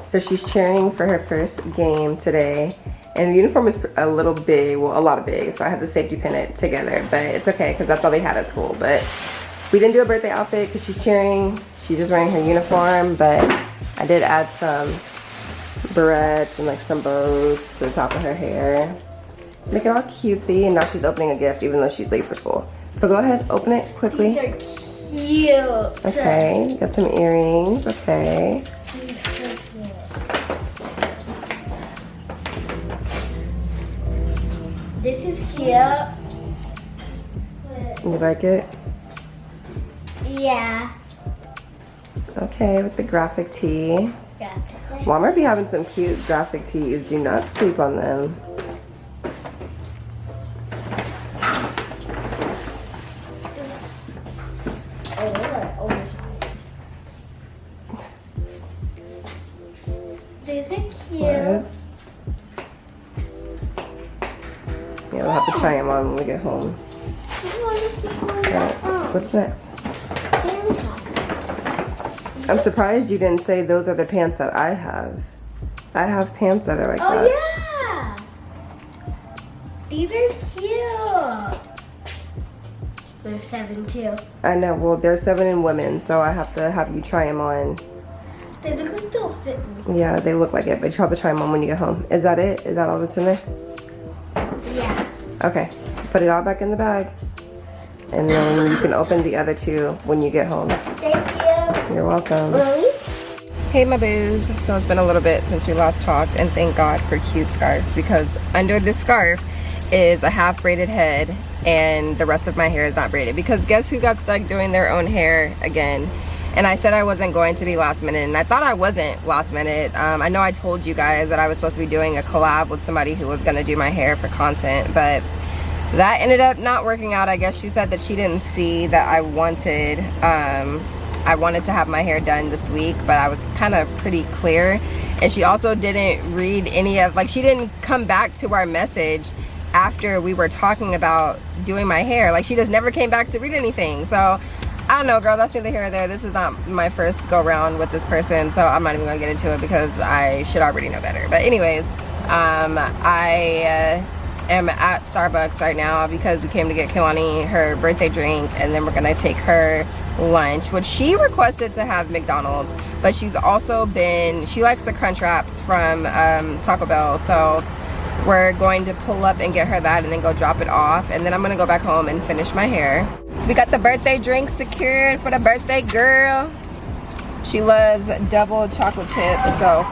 So she's cheering for her first game today. And the uniform is a little big, well, a lot of big, so I had to safety pin it together, but it's okay, because that's all they had at school. But we didn't do a birthday outfit because she's cheering. She's just wearing her uniform, but I did add some barrettes and like some bows to the top of her hair. Make it all cutesy, and now she's opening a gift even though she's late for school. So go ahead, open it quickly. These are cute. Okay, got some earrings, okay. These are cute. This is cute. You like it? Yeah. Okay, with the graphic tee. Yeah. Walmart be having some cute graphic tees. Do not sleep on them. Oh, they are oversized. These are cute. Sweats. Yeah, we'll have to try them on when we get home. Alright, what's next? I'm surprised you didn't say those are the pants that I have. I have pants that are like that. Oh yeah! These are cute. They're 7 too. I know, well they're 7 in women, so I have to have you try them on. They look like they'll fit me. Yeah, they look like it, but you have to try them on when you get home. Is that it? Is that all that's in there? Yeah. Okay, put it all back in the bag. And then you can open the other 2 when you get home. Thank you. You're welcome. Really? Hey my boos, so it's been a little bit since we last talked, and thank God for cute scarves, because under this scarf is a half braided head and the rest of my hair is not braided, because guess who got stuck doing their own hair again? And I said I wasn't going to be last minute, and I thought I wasn't last minute. I know I told you guys that I was supposed to be doing a collab with somebody who was going to do my hair for content, but that ended up not working out. I guess she said that she didn't see that I wanted to have my hair done this week, but I was kind of pretty clear. And she also didn't read any of, like, she didn't come back to our message after we were talking about doing my hair. Like, she just never came back to read anything. So I don't know, girl, that's neither here nor there. This is not my first go round with this person, so I'm not even gonna get into it because I should already know better. But anyways, I am at Starbucks right now because we came to get Kehlani her birthday drink, and then we're gonna take her lunch, which she requested to have McDonald's, but she's also been, she likes the crunch wraps from Taco Bell, so we're going to pull up and get her that and then go drop it off, and then I'm gonna go back home and finish my hair. We got the birthday drink secured for the birthday girl. She loves double chocolate chip, so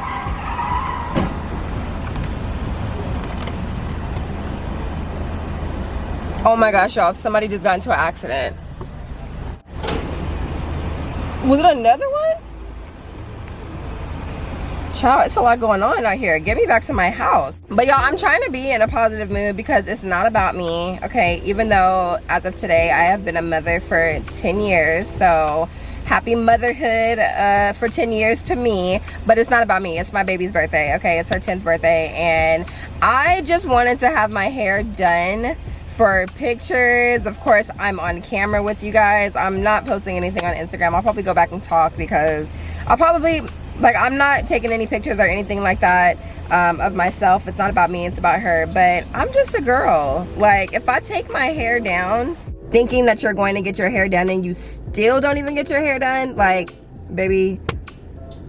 oh my gosh, y'all, somebody just got into an accident. Was it another one? Child, it's a lot going on out here. Get me back to my house. But y'all, I'm trying to be in a positive mood because it's not about me, okay? Even though as of today, I have been a mother for 10 years. So happy motherhood for 10 years to me. But it's not about me. It's my baby's birthday, okay? It's her 10th birthday. And I just wanted to have my hair done for pictures. Of course, I'm on camera with you guys. I'm not posting anything on Instagram. I'll probably go back and talk because I'll probably, like, I'm not taking any pictures or anything like that of myself. It's not about me, it's about her. But I'm just a girl. Like, if I take my hair down thinking that you're going to get your hair done and you still don't even get your hair done, like, baby,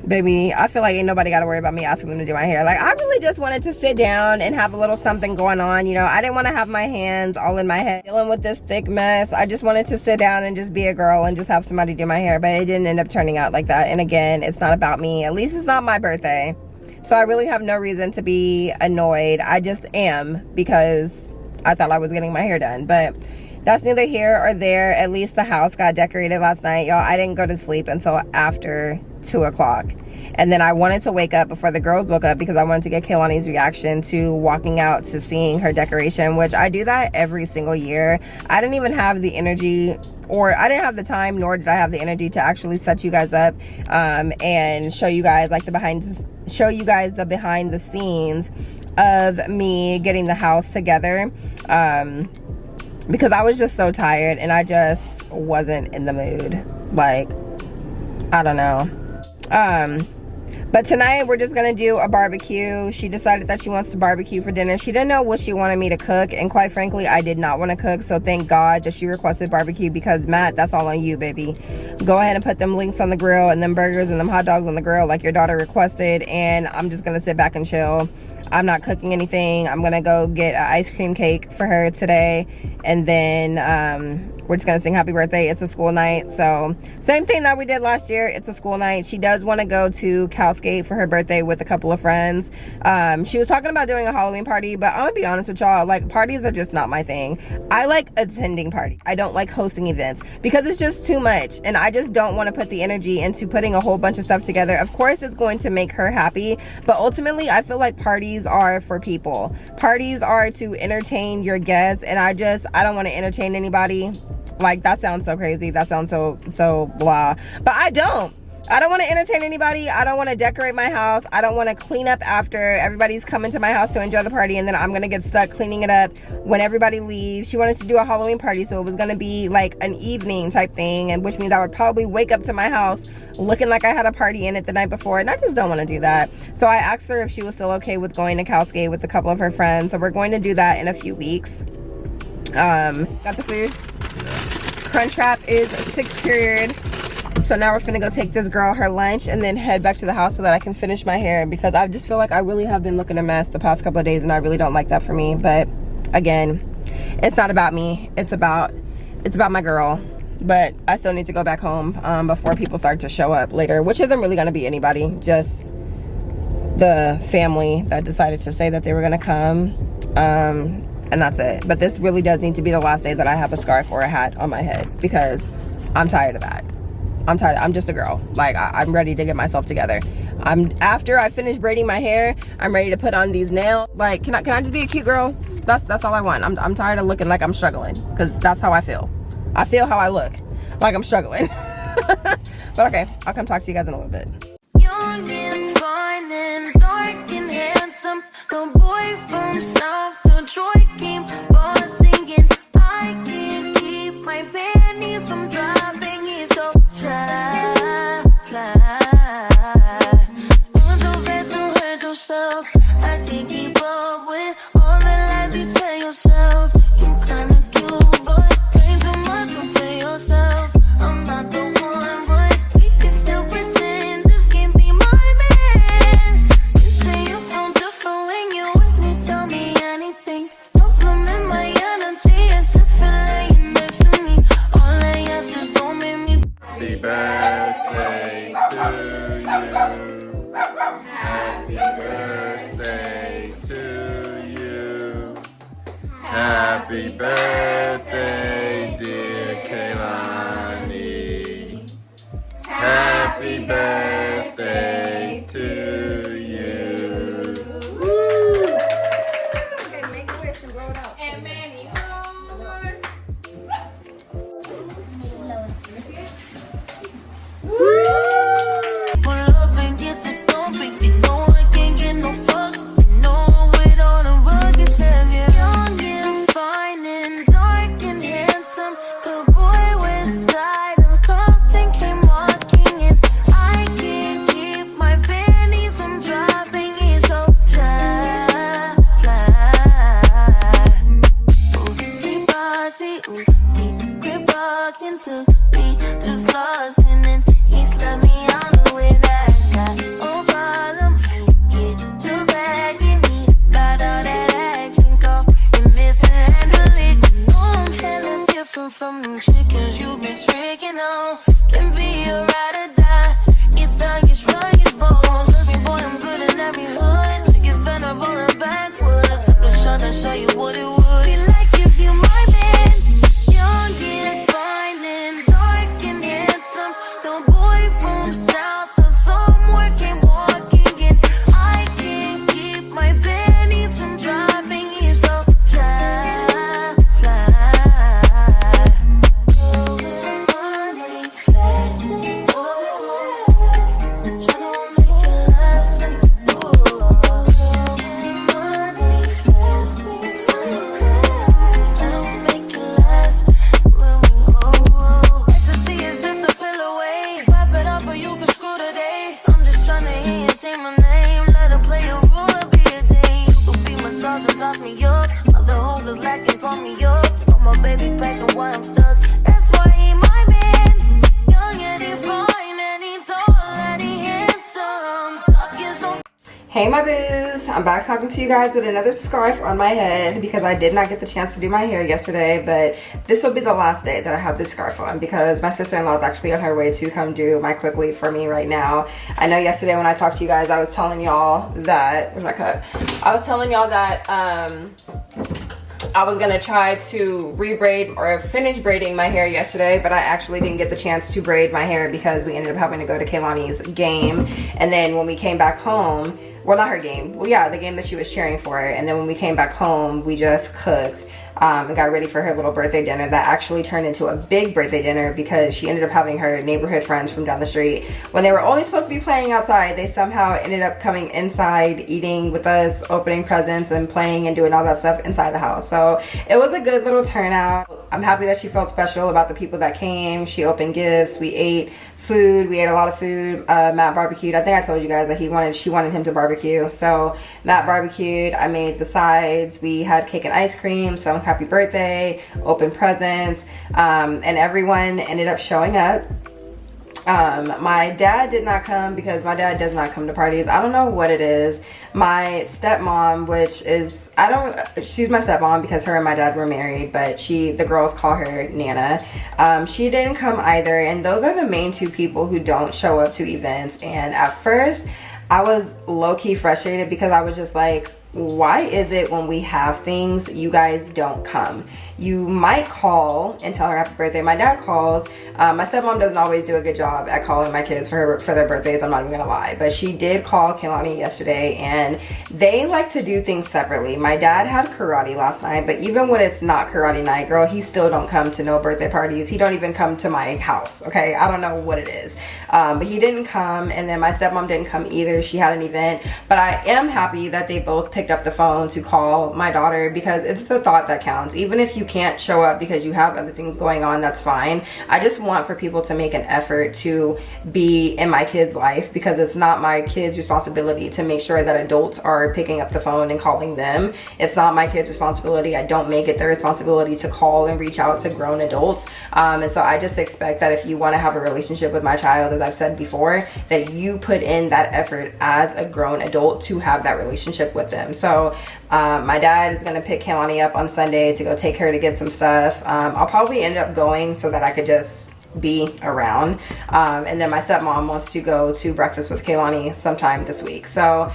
I feel like ain't nobody got to worry about me asking them to do my hair. Like, I really just wanted to sit down and have a little something going on, you know. I didn't want to have my hands all in my head dealing with this thick mess. I just wanted to sit down and just be a girl and just have somebody do my hair, but it didn't end up turning out like that. And again, it's not about me. At least it's not my birthday, so I really have no reason to be annoyed. I just am, because I thought I was getting my hair done. But that's neither here or there. At least the house got decorated last night, y'all. I didn't go to sleep until after 2 o'clock, and then I wanted to wake up before the girls woke up because I wanted to get Kehlani's reaction to walking out to seeing her decoration, which I do that every single year. I didn't even have the energy, or I didn't have the time, nor did I have the energy to actually set you guys up and show you guys like the behind the scenes of me getting the house together, because I was just so tired and I just wasn't in the mood. Like, I don't know. But tonight we're just gonna do a barbecue. She decided that she wants to barbecue for dinner. She didn't know what she wanted me to cook, and quite frankly, I did not want to cook. So thank God that she requested barbecue, because Matt, that's all on you, baby. Go ahead and put them links on the grill and them burgers and them hot dogs on the grill like your daughter requested, and I'm just gonna sit back and chill. I'm not cooking anything. I'm gonna go get an ice cream cake for her today, and then we're just gonna sing happy birthday. It's a school night, so same thing that we did last year. It's a school night. She does want to go to Calskate for her birthday with a couple of friends. She was talking about doing a Halloween party, but I'm gonna be honest with y'all, like, parties are just not my thing. I like attending parties. I don't like hosting events because it's just too much, and I just don't want to put the energy into putting a whole bunch of stuff together. Of course it's going to make her happy, but ultimately I feel like parties are for people. Parties are to entertain your guests, and I don't want to entertain anybody. Like, that sounds so crazy. That sounds so blah. But I don't want to entertain anybody. I don't want to decorate my house. I don't want to clean up after everybody's coming to my house to enjoy the party, and then I'm gonna get stuck cleaning it up when everybody leaves. She wanted to do a Halloween party, so it was gonna be like an evening type thing, and which means I would probably wake up to my house looking like I had a party in it the night before, and I just don't want to do that. So I asked her if she was still okay with going to Calskate with a couple of her friends. So we're going to do that in a few weeks. Got the food. Crunchwrap is secured. So now we're gonna go take this girl her lunch and then head back to the house so that I can finish my hair, because I just feel like I really have been looking a mess the past couple of days, and I really don't like that for me. But again, it's not about me. It's about my girl. But I still need to go back home before people start to show up later, which isn't really gonna be anybody, just the family that decided to say that they were gonna come. And that's it. But this really does need to be the last day that I have a scarf or a hat on my head, because I'm tired of that. I'm tired. I'm just a girl. Like, I'm ready to get myself together. After I finish braiding my hair, I'm ready to put on these nails. Like, can I just be a cute girl? That's all I want. I'm tired of looking like I'm struggling, because that's how I feel. I feel how I look, like I'm struggling. But okay, I'll come talk to you guys in a little bit. Young and fine and dark and handsome, the boy from South Detroit came on singing. I can't keep my panties from dropping. He's so fly, fly. Moving so fast, don't hurt yourself. I can't keep up with all the lies you tell yourself. You kinda cute, but ain't too much to play yourself. I'm not the one, but we can still pretend this can't be my man. You say you feel different when you with me, tell me anything. Compliment my energy, it's different laying next to me. All I ask is don't make me. Happy birthday to you. Happy birthday to you. Happy birthday, dear Kaylani. Happy birthday to you. Woo! Okay, make a wish and blow it out. And many more. Pull up and get the dough, baby. No, I can't get no fucks. You know with all the rugged heavy. Young and fine and dark and handsome. The boy west side of Compton came walking in. I can't keep my panties from dropping. He's so fly, fly. Ooh, he bossy, ooh, he quit walking to me. Just lost and then he slapped me on the way that I got. Oh, bottom, get too baggy me. Got all that action, go and mishandle it. You know I'm hella different from them chickens you've been tricking on. Can be a ride or die. You thuggish, rugged, bold. Looking boy, I'm good in every hood. Trick it, fed up, rolling backwards. Took the shot and show you what it would be like if you my man. Young and fine and dark and handsome. The boy from South or somewhere came walking in. I can't keep my panties from dropping. He's so fly, fly. Oh, with money, my booze, I'm back talking to you guys with another scarf on my head because I did not get the chance to do my hair yesterday, but this will be the last day that I have this scarf on because my sister-in-law is actually on her way to come do my quick weave for me right now. I know yesterday when I talked to you guys, I was telling y'all that, where's my cup? I was telling y'all that I was gonna try to re-braid or finish braiding my hair yesterday, but I actually didn't get the chance to braid my hair because we ended up having to go to Kaylani's game. And then when we came back home, well, not her game, well, yeah, the game that she was cheering for. And then when we came back home, we just cooked and got ready for her little birthday dinner that actually turned into a big birthday dinner because she ended up having her neighborhood friends from down the street. When they were only supposed to be playing outside, they somehow ended up coming inside, eating with us, opening presents and playing and doing all that stuff inside the house. So it was a good little turnout. I'm happy that she felt special about the people that came. She opened gifts, we ate food, we ate a lot of food. Matt barbecued. I think I told you guys that she wanted him to barbecue. So Matt barbecued, I made the sides, we had cake and ice cream, some happy birthday, open presents, and everyone ended up showing up. My dad did not come because my dad does not come to parties. I don't know what it is. My stepmom, which is, she's my stepmom because her and my dad were married, but the girls call her Nana. She didn't come either, and those are the main two people who don't show up to events. And at first, I was low-key frustrated because I was just like, why is it when we have things you guys don't come? You might call and tell her happy birthday. My dad calls. My stepmom doesn't always do a good job at calling my kids for their birthdays, I'm not even gonna lie, but she did call Kaylani yesterday, and they like to do things separately. My dad had karate last night, but even when it's not karate night, girl, he still don't come to no birthday parties. He don't even come to my house, okay? I don't know what it is, but he didn't come. And then my stepmom didn't come either. She had an event, but I am happy that they both picked up the phone to call my daughter because it's the thought that counts. Even if you can't show up because you have other things going on, that's fine. I just want for people to make an effort to be in my kids' life because it's not my kids' responsibility to make sure that adults are picking up the phone and calling them. It's not my kids' responsibility. I don't make it their responsibility to call and reach out to grown adults. And so I just expect that if you want to have a relationship with my child, as I've said before, that you put in that effort as a grown adult to have that relationship with them. So my dad is going to pick Kaylani up on Sunday to go take her to get some stuff. I'll probably end up going so that I could just be around. And then my stepmom wants to go to breakfast with Kaylani sometime this week. So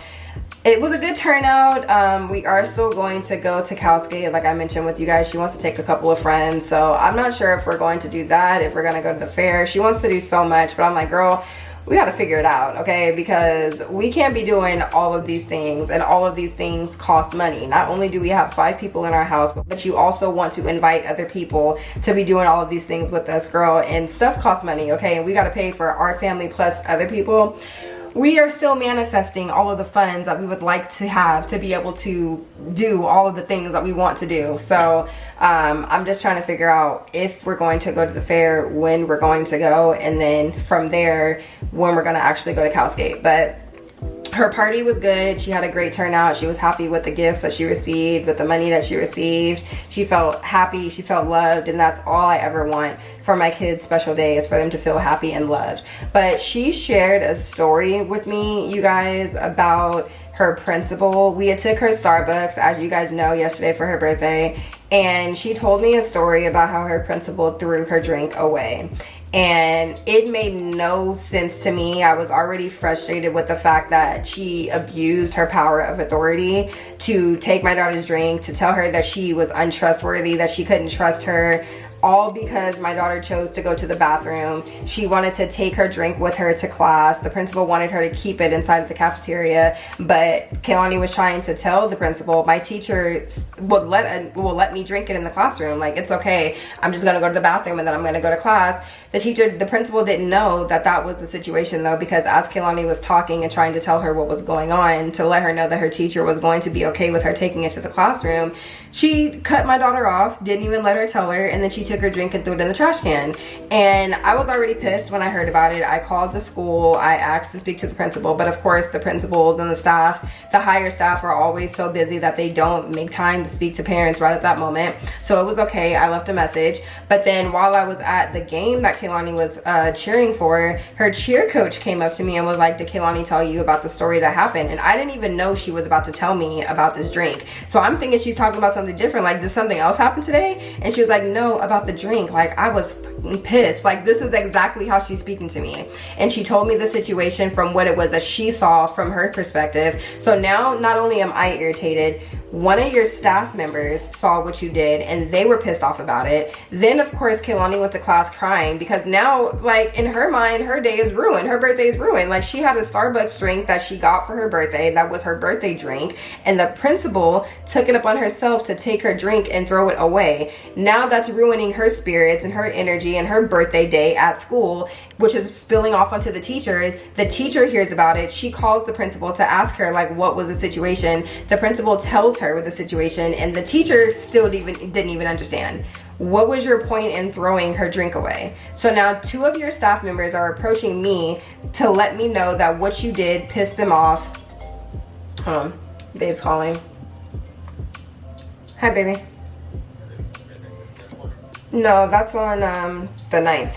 it was a good turnout. We are still going to go to Cowsgate, like I mentioned with you guys. She wants to take a couple of friends. So I'm not sure if we're going to do that, if we're going to go to the fair. She wants to do so much, but I'm like, girl, we got to figure it out, okay? Because we can't be doing all of these things, and all of these things cost money. Not only do we have 5 people in our house, but you also want to invite other people to be doing all of these things with us, girl, and stuff costs money, okay? And we got to pay for our family plus other people. We are still manifesting all of the funds that we would like to have to be able to do all of the things that we want to do. So I'm just trying to figure out if we're going to go to the fair, when we're going to go, and then from there, when we're going to actually go to Cowsgate. But her party was good. She had a great turnout. She was happy with the gifts that she received, with the money that she received. She felt happy. She felt loved. And that's all I ever want for my kids' special day, is for them to feel happy and loved. But she shared a story with me, you guys, about her principal. We had took her Starbucks, as you guys know, yesterday for her birthday. And she told me a story about how her principal threw her drink away. And it made no sense to me. I was already frustrated with the fact that she abused her power of authority to take my daughter's drink, to tell her that she was untrustworthy, that she couldn't trust her, all because my daughter chose to go to the bathroom. She wanted to take her drink with her to class. The principal wanted her to keep it inside of the cafeteria, but Kaylani was trying to tell the principal, my teacher will let me drink it in the classroom. Like, it's okay. I'm just gonna go to the bathroom and then I'm gonna go to class. The principal didn't know that that was the situation though, because as Kaylani was talking and trying to tell her what was going on, to let her know that her teacher was going to be okay with her taking it to the classroom, she cut my daughter off, didn't even let her tell her, and then she took her drink and threw it in the trash can. And I was already pissed when I heard about it. I called the school. I asked to speak to the principal, but of course the principals and the staff, the higher staff, are always so busy that they don't make time to speak to parents right at that moment. So it was okay. I left a message. But then while I was at the game that Kaylani was cheering for, her cheer coach came up to me and was like, did Kaylani tell you about the story that happened? And I didn't even know she was about to tell me about this drink. So I'm thinking she's talking about something different. Like, did something else happen today? And she was like, no, about the drink. Like, I was pissed. Like, this is exactly how she's speaking to me. And she told me the situation from what it was that she saw from her perspective. So now not only am I irritated, one of your staff members saw what you did and they were pissed off about it. Then of course Kaylani went to class crying because now, like, in her mind, her day is ruined. Her birthday is ruined. Like, she had a Starbucks drink that she got for her birthday. That was her birthday drink. And the principal took it upon herself to take her drink and throw it away. Now that's ruining her spirits and her energy and her birthday day at school, which is spilling off onto the teacher. The teacher hears about it. She calls the principal to ask her, like, what was the situation? The principal tells her with the situation, and the teacher still didn't even understand. What was your point in throwing her drink away? So now 2 of your staff members are approaching me to let me know that what you did pissed them off. Hold on, babe's calling. Hi, baby. No, that's on the 9th.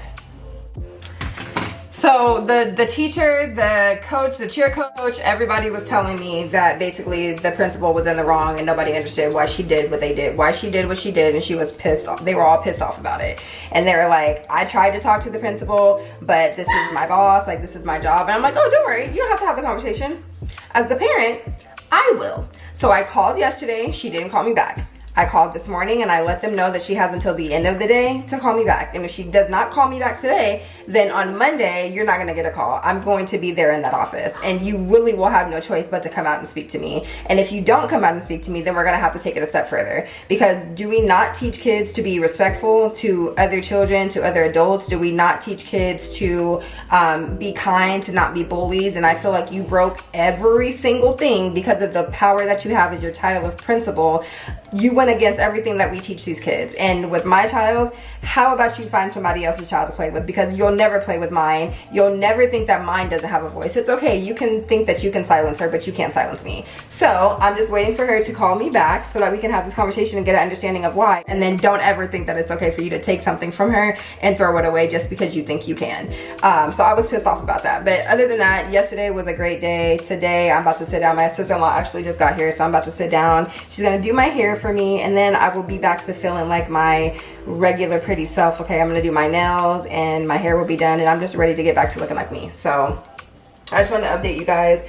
So the teacher, the coach, the cheer coach, everybody was telling me that basically the principal was in the wrong and nobody understood why she did what they did, why she did what she did, and she was pissed off. They were all pissed off about it. And they were like, I tried to talk to the principal, but this is my boss, like, this is my job. And I'm like, oh, don't worry, you don't have to have the conversation. As the parent, I will. So I called yesterday, she didn't call me back. I called this morning and I let them know that she has until the end of the day to call me back. And if she does not call me back today, then on Monday, you're not gonna get a call. I'm going to be there in that office and you really will have no choice but to come out and speak to me. And if you don't come out and speak to me, then we're gonna have to take it a step further. Because do we not teach kids to be respectful to other children, to other adults? Do we not teach kids to be kind, to not be bullies? And I feel like you broke every single thing because of the power that you have as your title of principal. You went against everything that we teach these kids. And with my child, how about you find somebody else's child to play with? Because you'll never play with mine. You'll never think that mine doesn't have a voice. It's okay. You can think that you can silence her, but you can't silence me. So I'm just waiting for her to call me back so that we can have this conversation and get an understanding of why. And then don't ever think that it's okay for you to take something from her and throw it away just because you think you can. So I was pissed off about that. But other than that, yesterday was a great day. Today I'm about to sit down. My sister-in-law actually just got here, so I'm about to sit down. She's gonna do my hair for me, and then I will be back to feeling like my regular pretty self. Okay, I'm gonna do my nails and my hair will be done, and I'm just ready to get back to looking like me. So I just wanted to update you guys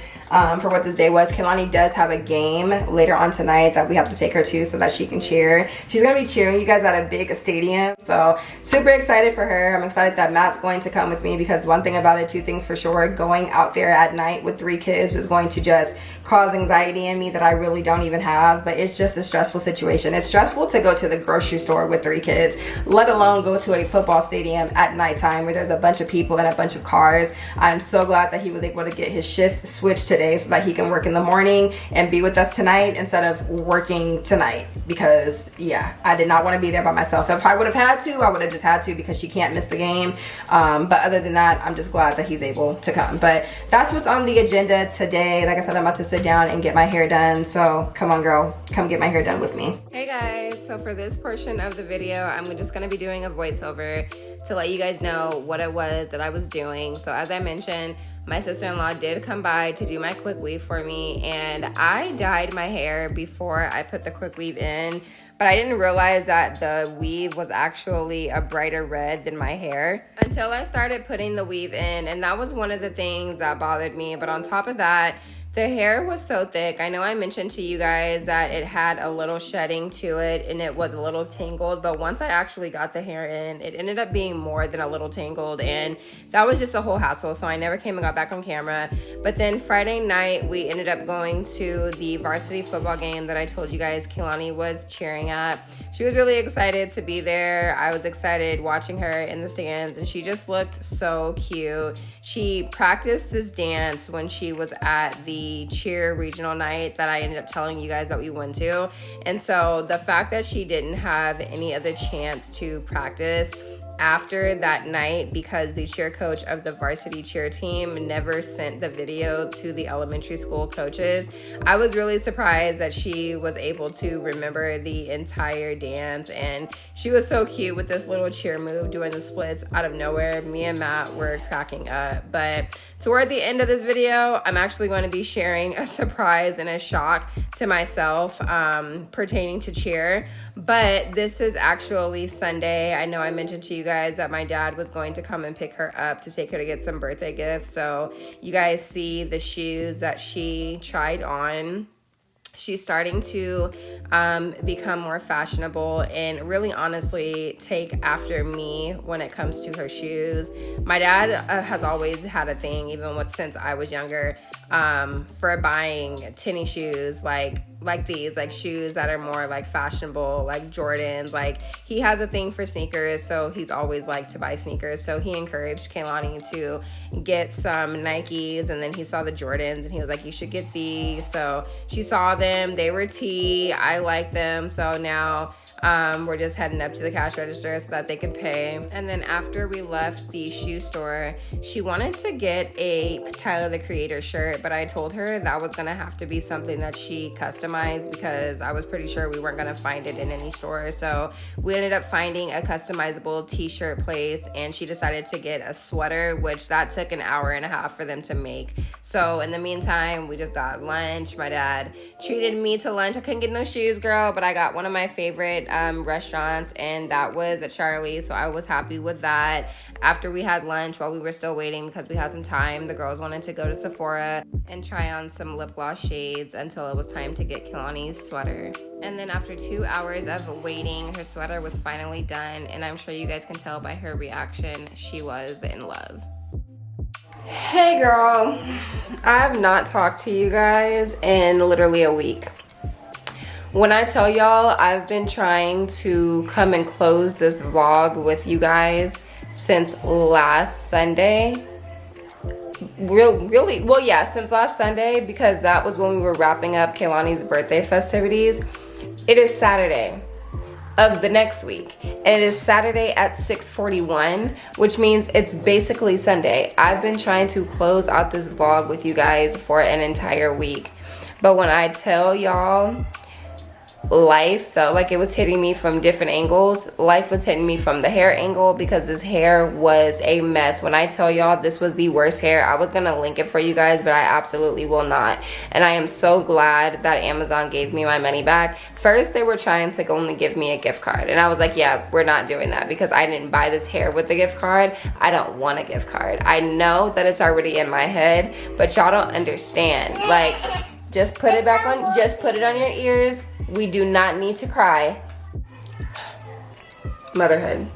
for what this day was. Kaylani does have a game later on tonight that we have to take her to so that she can cheer. She's gonna be cheering you guys at a big stadium, so super excited for her. I'm excited that Matt's going to come with me, because one thing about it, 2 things for sure, going out there at night with 3 kids was going to just cause anxiety in me that I really don't even have. But it's just a stressful situation. It's stressful to go to the grocery store with 3 kids, let alone go to a football stadium at nighttime where there's a bunch of people and a bunch of cars. I'm so glad that he was able to get his shift switched today so that he can work in the morning and be with us tonight instead of working tonight, because yeah, I did not want to be there by myself. If I would have had to, I would have just had to, because she can't miss the game. But other than that, I'm just glad that he's able to come. But that's what's on the agenda today. Like I said, I'm about to sit down and get my hair done, so come on girl, come get my hair done with me. Hey guys, so for this portion of the video, I'm just going to be doing a voiceover to let you guys know what it was that I was doing. So as I mentioned, my sister-in-law did come by to do my quick weave for me, and I dyed my hair before I put the quick weave in, but I didn't realize that the weave was actually a brighter red than my hair until I started putting the weave in, and that was one of the things that bothered me. But on top of that, the hair was so thick. I know I mentioned to you guys that it had a little shedding to it and it was a little tangled, but once I actually got the hair in, it ended up being more than a little tangled, and that was just a whole hassle, so I never came and got back on camera. But then Friday night, we ended up going to the varsity football game that I told you guys Kaylani was cheering at. She was really excited to be there. I was excited watching her in the stands, and she just looked so cute. She practiced this dance when she was at the the cheer regional night that I ended up telling you guys that we went to. And so the fact that she didn't have any other chance to practice after that night because the cheer coach of the varsity cheer team never sent the video to the elementary school coaches, I was really surprised that she was able to remember the entire dance. And she was so cute with this little cheer move doing the splits out of nowhere. Me and Matt were cracking up. But toward the end of this video, I'm actually going to be sharing a surprise and a shock to myself pertaining to cheer. But this is actually Sunday. I know I mentioned to you guys that my dad was going to come and pick her up to take her to get some birthday gifts. So you guys see the shoes that she tried on. She's starting to become more fashionable and really honestly take after me when it comes to her shoes. My dad has always had a thing, even since I was younger, for buying tinny shoes like these, like shoes that are more like fashionable, like Jordans. Like he has a thing for sneakers, so he's always liked to buy sneakers. So he encouraged Kaylani to get some Nikes, and then he saw the Jordans and he was like, you should get these. So she saw them, they were tea, I like them, so now we're just heading up to the cash register so that they could pay. And then after we left the shoe store, she wanted to get a Tyler the Creator shirt, but I told her that was gonna have to be something that she customized because I was pretty sure we weren't gonna find it in any store. So we ended up finding a customizable t-shirt place, and she decided to get a sweater, which that took an hour and a half for them to make. So in the meantime, we just got lunch. My dad treated me to lunch. I couldn't get no shoes, girl, but I got one of my favorite restaurants, and that was at Charlie's, so I was happy with that. After we had lunch, while we were still waiting because we had some time, the girls wanted to go to Sephora and try on some lip gloss shades until it was time to get Kehlani's sweater. And then after 2 hours of waiting, her sweater was finally done, and I'm sure you guys can tell by her reaction, she was in love. Hey girl, I have not talked to you guys in literally a week. When I tell y'all, I've been trying to come and close this vlog with you guys since last Sunday. Since last Sunday, because that was when we were wrapping up Kaylani's birthday festivities. It is Saturday of the next week, and it is Saturday at 6:41, which means it's basically Sunday. I've been trying to close out this vlog with you guys for an entire week, but when I tell y'all, life felt like it was hitting me from different angles. Life was hitting me from the hair angle because this hair was a mess. When I tell y'all this was the worst hair, I was gonna link it for you guys, but I absolutely will not. And I am so glad that Amazon gave me my money back. First, they were trying to only give me a gift card, and I was like, yeah, we're not doing that because I didn't buy this hair with the gift card. I don't want a gift card. I know that it's already in my head, but y'all don't understand. Like, just put it back on, just put it on your ears. We do not need to cry. Motherhood.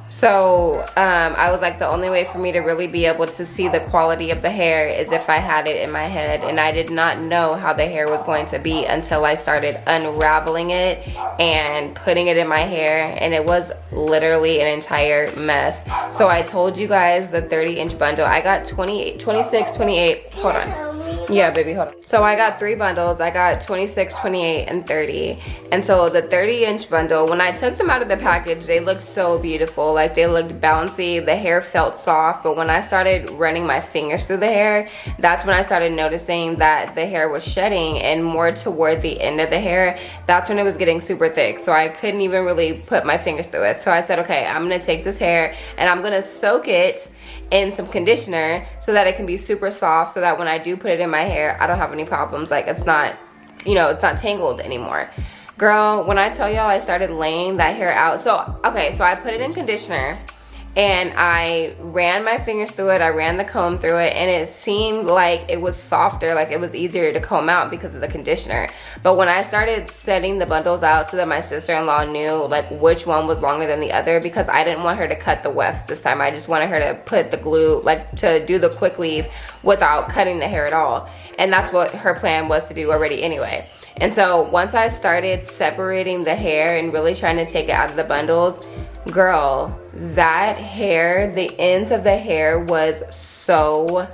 So I was like, the only way for me to really be able to see the quality of the hair is if I had it in my head, and I did not know how the hair was going to be until I started unraveling it and putting it in my hair, and it was literally an entire mess. So I told you guys the 30-inch bundle. I got 28, 26, 28. Hold on. Yeah, baby, hold on. So I got 3 bundles. I got 26, 28, and 30. And so the 30-inch bundle, when I took them out of the package, they looked so beautiful. Like, they looked bouncy. The hair felt soft. But when I started running my fingers through the hair, that's when I started noticing that the hair was shedding, and more toward the end of the hair, that's when it was getting super thick. So I couldn't even really put my fingers through it. So I said, okay, I'm going to take this hair and I'm going to soak it in some conditioner so that it can be super soft, so that when I do put it in my hair, I don't have any problems. Like, it's not, it's not tangled anymore. Girl, when I tell y'all I started laying that hair out, so I put it in conditioner and I ran my fingers through it, I ran the comb through it, and it seemed like it was softer, like it was easier to comb out because of the conditioner. But when I started setting the bundles out so that my sister-in-law knew like which one was longer than the other, because I didn't want her to cut the wefts this time, I just wanted her to put the glue, like to do the quick weave without cutting the hair at all. And that's what her plan was to do already anyway. And so once I started separating the hair and really trying to take it out of the bundles, girl, that hair, the ends of the hair was so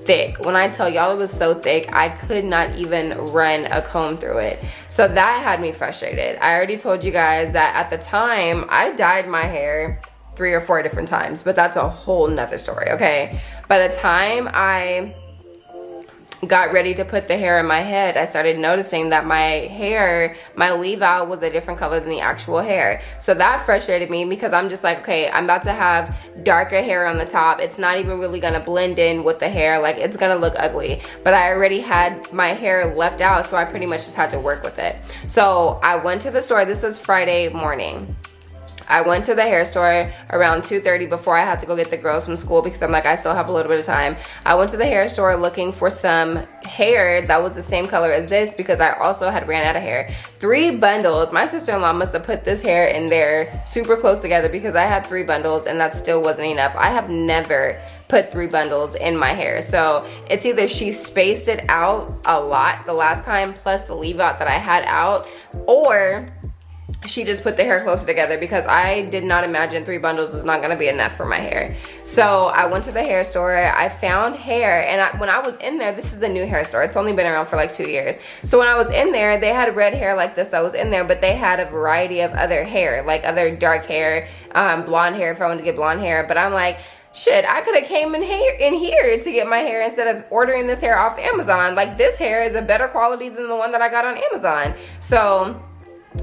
thick. When I tell y'all it was so thick, I could not even run a comb through it. So that had me frustrated. I already told you guys that at the time I dyed my hair 3 or 4 different times, but that's a whole nother story, okay? By the time I got ready to put the hair in my head, I started noticing that my hair, my leave out was a different color than the actual hair. So that frustrated me because I'm just like, okay, I'm about to have darker hair on the top. It's not even really gonna blend in with the hair. Like, it's gonna look ugly. But I already had my hair left out, so I pretty much just had to work with it. So I went to the store. This was Friday morning. I went to the hair store around 2:30 before I had to go get the girls from school because I'm like, I still have a little bit of time. I went to the hair store looking for some hair that was the same color as this because I also had ran out of hair. 3 bundles. My sister-in-law must have put this hair in there super close together because I had 3 bundles and that still wasn't enough. I have never put 3 bundles in my hair. So it's either she spaced it out a lot the last time plus the leave out that I had out, or she just put the hair closer together because I did not imagine 3 bundles was not gonna be enough for my hair. So I went to the hair store, I found hair, and when I was in there, this is the new hair store. It's only been around for like 2 years. So when I was in there, they had red hair like this that was in there, but they had a variety of other hair, like other dark hair, blonde hair if I wanted to get blonde hair. But I'm like, shit, I could have came in here to get my hair instead of ordering this hair off Amazon. Like, this hair is a better quality than the one that I got on Amazon. So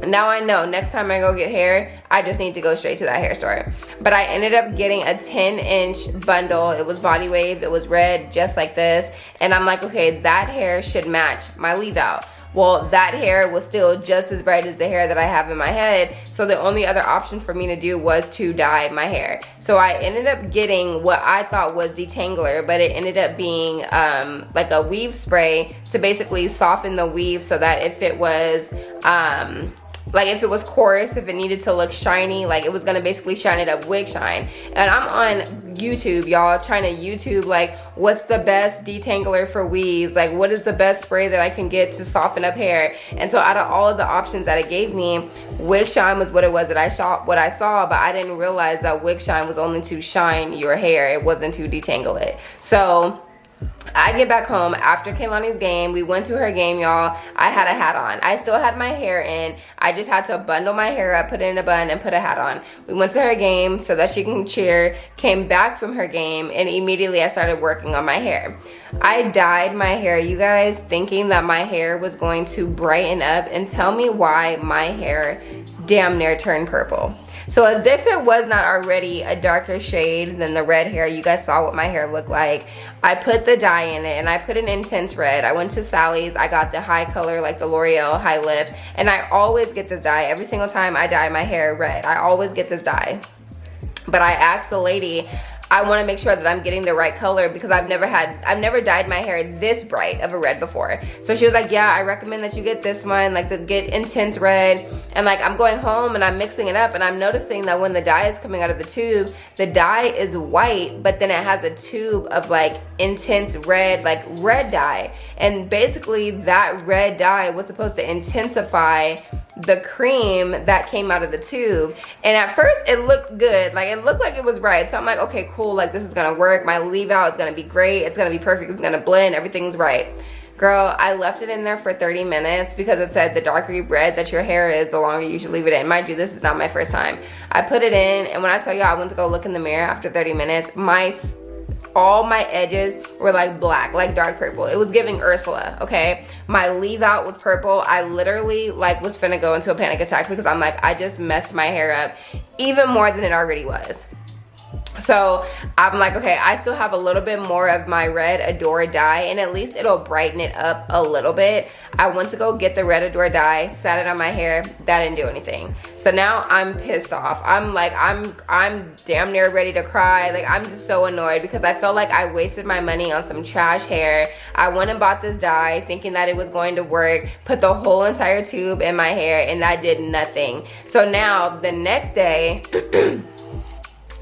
now I know next time I go get hair, I just need to go straight to that hair store. But I ended up getting a 10-inch bundle. It was body wave. It was red, just like this. And I'm like, okay, that hair should match my leave out. Well, that hair was still just as bright as the hair that I have in my head. So the only other option for me to do was to dye my hair. So I ended up getting what I thought was detangler, but it ended up being like a weave spray to basically soften the weave so that if it was like if it was coarse, if it needed to look shiny, like it was gonna basically shine it up, wig shine. And I'm on YouTube, y'all, trying to YouTube like what's the best detangler for weaves, like what is the best spray that I can get to soften up hair. And so out of all of the options that it gave me, wig shine was what it was that I saw, but I didn't realize that wig shine was only to shine your hair. It wasn't to detangle it. So I get back home after Kaylani's game. We went to her game, y'all. I had a hat on. I still had my hair in. I just had to bundle my hair up, put it in a bun, and put a hat on. We went to her game so that she can cheer. Came back from her game, and immediately I started working on my hair. I dyed my hair, you guys, thinking that my hair was going to brighten up, and tell me why my hair damn near turned purple. So as if it was not already a darker shade than the red hair, you guys saw what my hair looked like. I put the dye in it and I put an intense red. I went to Sally's, I got the high color, like the L'Oreal High Lift, and I always get this dye. Every single time I dye my hair red, I always get this dye. But I asked the lady, I want to make sure that I'm getting the right color because I've never dyed my hair this bright of a red before. So she was like, yeah, I recommend that you get this one, like get intense red. And like I'm going home and I'm mixing it up and I'm noticing that when the dye is coming out of the tube, the dye is white, but then it has a tube of like intense red, like red dye. And basically that red dye was supposed to intensify the cream that came out of the tube. And at first it looked good, like it looked like it was bright. So I'm like, okay, cool, like this is gonna work. My leave out is gonna be great. It's gonna be perfect. It's gonna blend. Everything's right. Girl, I left it in there for 30 minutes because it said the darker red that your hair is, the longer you should leave it in. Mind you, this is not my first time. I put it in, and when I tell you I went to go look in the mirror after 30 minutes, all my edges were like black, like dark purple. It was giving Ursula, okay? My leave out was purple. I literally like was finna go into a panic attack because I'm like, I just messed my hair up even more than it already was. So I'm like, okay, I still have a little bit more of my red Adore dye and at least it'll brighten it up a little bit. I went to go get the red Adore dye, sat it on my hair, that didn't do anything. So now I'm pissed off. I'm like, I'm damn near ready to cry. Like I'm just so annoyed because I felt like I wasted my money on some trash hair. I went and bought this dye thinking that it was going to work, put the whole entire tube in my hair and that did nothing. So now the next day,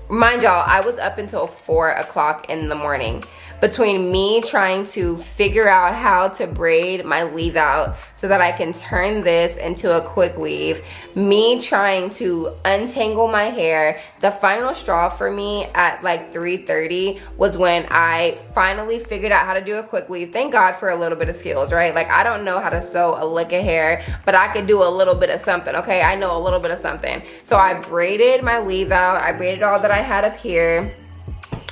mind y'all, I was up until 4 o'clock in the morning between me trying to figure out how to braid my leave out so that I can turn this into a quick weave, me trying to untangle my hair. The final straw for me at like 3:30 was when I finally figured out how to do a quick weave. Thank God for a little bit of skills, right? Like, I don't know how to sew a lick of hair, but I could do a little bit of something, okay? I know a little bit of something. So I braided my leave out. I braided all that I had up here,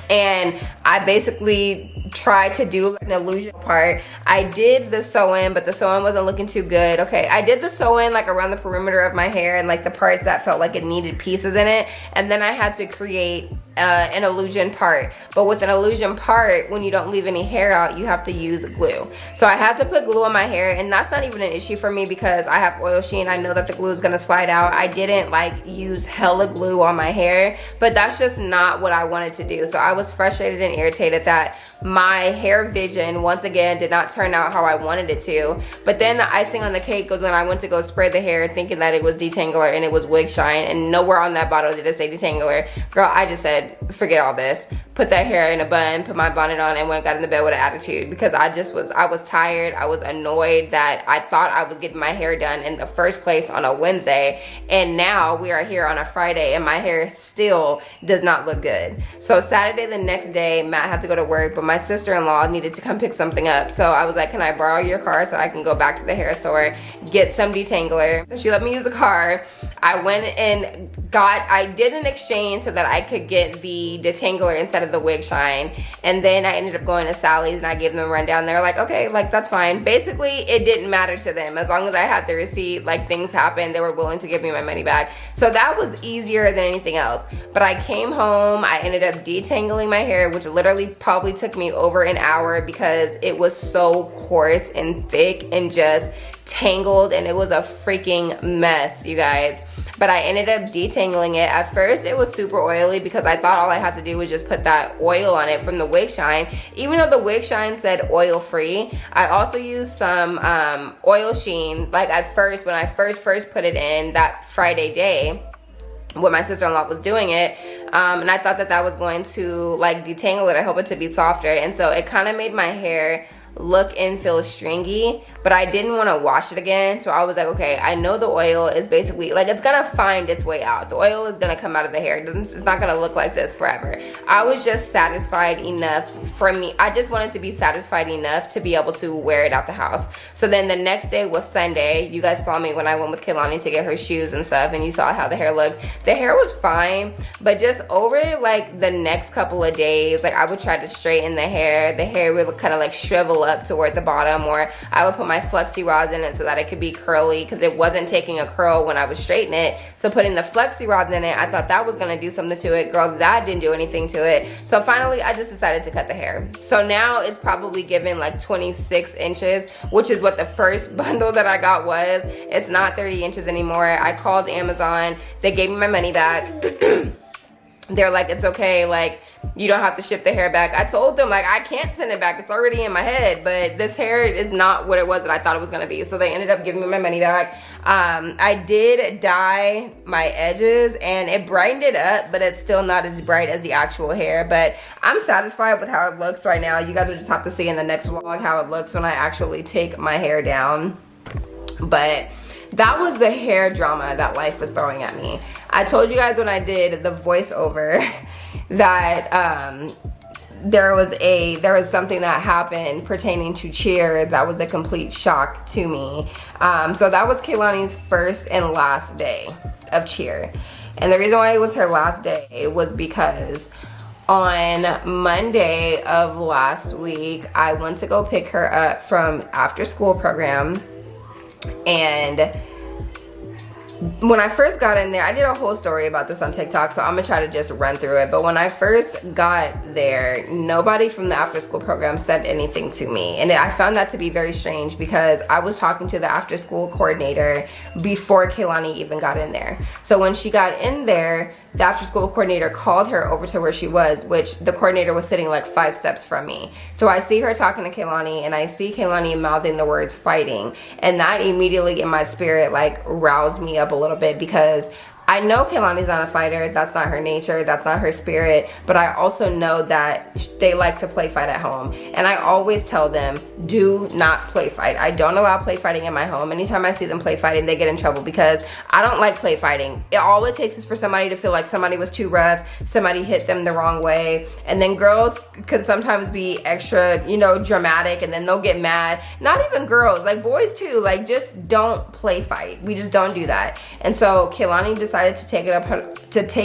and I basically tried to do an illusion part. I did the sewing, but the sewing wasn't looking too good. Okay, I did the sewing like around the perimeter of my hair and like the parts that felt like it needed pieces in it, and then I had to create an illusion part. But with an illusion part, when you don't leave any hair out, you have to use glue. So I had to put glue on my hair, and that's not even an issue for me because I have oil sheen. I know that the glue is gonna slide out. I didn't like use hella glue on my hair, but that's just not what I wanted to do. So I was frustrated and irritated that my hair vision once again did not turn out how I wanted it to. But then the icing on the cake was when I went to go spray the hair thinking that it was detangler and it was wig shine, and nowhere on that bottle did it say detangler. Girl, I just said forget all this, put that hair in a bun, put my bonnet on, and went and got in the bed with an attitude because I was tired. I was annoyed that I thought I was getting my hair done in the first place on a Wednesday, and now we are here on a Friday and my hair still does not look good. So Saturday, the next day, Matt had to go to work, but my sister-in-law needed to come pick something up. So I was like, can I borrow your car so I can go back to the hair store, get some detangler? So she let me use the car. I went and I did an exchange so that I could get the detangler instead of the wig shine, and then I ended up going to Sally's and I gave them a rundown. They're like, okay, like that's fine. Basically, it didn't matter to them as long as I had the receipt. Like, things happened, they were willing to give me my money back. So that was easier than anything else. But I came home, I ended up detangling my hair, which literally probably took me over an hour because it was so coarse and thick and just tangled, and it was a freaking mess, you guys. But I ended up detangling it. At first it was super oily because I thought all I had to do was just put that oil on it from the wig shine. Even though the wig shine said oil free, I also used some oil sheen. Like, at first, when I first put it in that Friday day when my sister-in-law was doing it, and I thought that was going to like detangle it. I hope it to be softer, and so it kind of made my hair look and feel stringy, but I didn't want to wash it again. So I was like, okay, I know the oil is basically like, it's gonna find its way out. The oil is gonna come out of the hair. It's not gonna look like this forever. I was just satisfied enough for me. I just wanted to be satisfied enough to be able to wear it out the house. So then the next day was Sunday. You guys saw me when I went with Kehlani to get her shoes and stuff, and you saw how the hair looked. The hair was fine, but just over like the next couple of days, like I would try to straighten the hair. The hair would kind of like shrivel up toward the bottom, or I would put my flexi rods in it so that it could be curly because it wasn't taking a curl when I was straightening it. So putting the flexi rods in it, I thought that was gonna do something to it. Girl, that didn't do anything to it. So finally I just decided to cut the hair. So now it's probably given like 26 inches, which is what the first bundle that I got was. It's not 30 inches anymore. I called Amazon, they gave me my money back. They're like, it's okay, like you don't have to ship the hair back. I told them, like, I can't send it back, it's already in my head, but this hair is not what it was that I thought it was gonna be. So they ended up giving me my money back. I did dye my edges and it brightened it up, but it's still not as bright as the actual hair. But I'm satisfied with how it looks right now. You guys will just have to see in the next vlog how it looks when I actually take my hair down. But that was the hair drama that life was throwing at me. I told you guys when I did the voiceover that there was something that happened pertaining to cheer that was a complete shock to me. So that was Kehlani's first and last day of cheer. And the reason why it was her last day was because on Monday of last week, I went to go pick her up from after school program. And when I first got in there, I did a whole story about this on TikTok, so I'm gonna try to just run through it. But when I first got there, nobody from the after school program said anything to me. And I found that to be very strange because I was talking to the after school coordinator before Kehlani even got in there. So when she got in there, the after school coordinator called her over to where she was, which the coordinator was sitting like 5 steps from me. So I see her talking to Kehlani and I see Kehlani mouthing the words fighting. And that immediately in my spirit like roused me up a little bit because I know Kehlani's not a fighter. That's not her nature. That's not her spirit. But I also know that they like to play fight at home. And I always tell them, do not play fight. I don't allow play fighting in my home. Anytime I see them play fighting, they get in trouble because I don't like play fighting. All it takes is for somebody to feel like somebody was too rough, somebody hit them the wrong way. And then girls can sometimes be extra, you know, dramatic, and then they'll get mad. Not even girls, like boys too. Like, just don't play fight. We just don't do that. And so Kehlani decided to take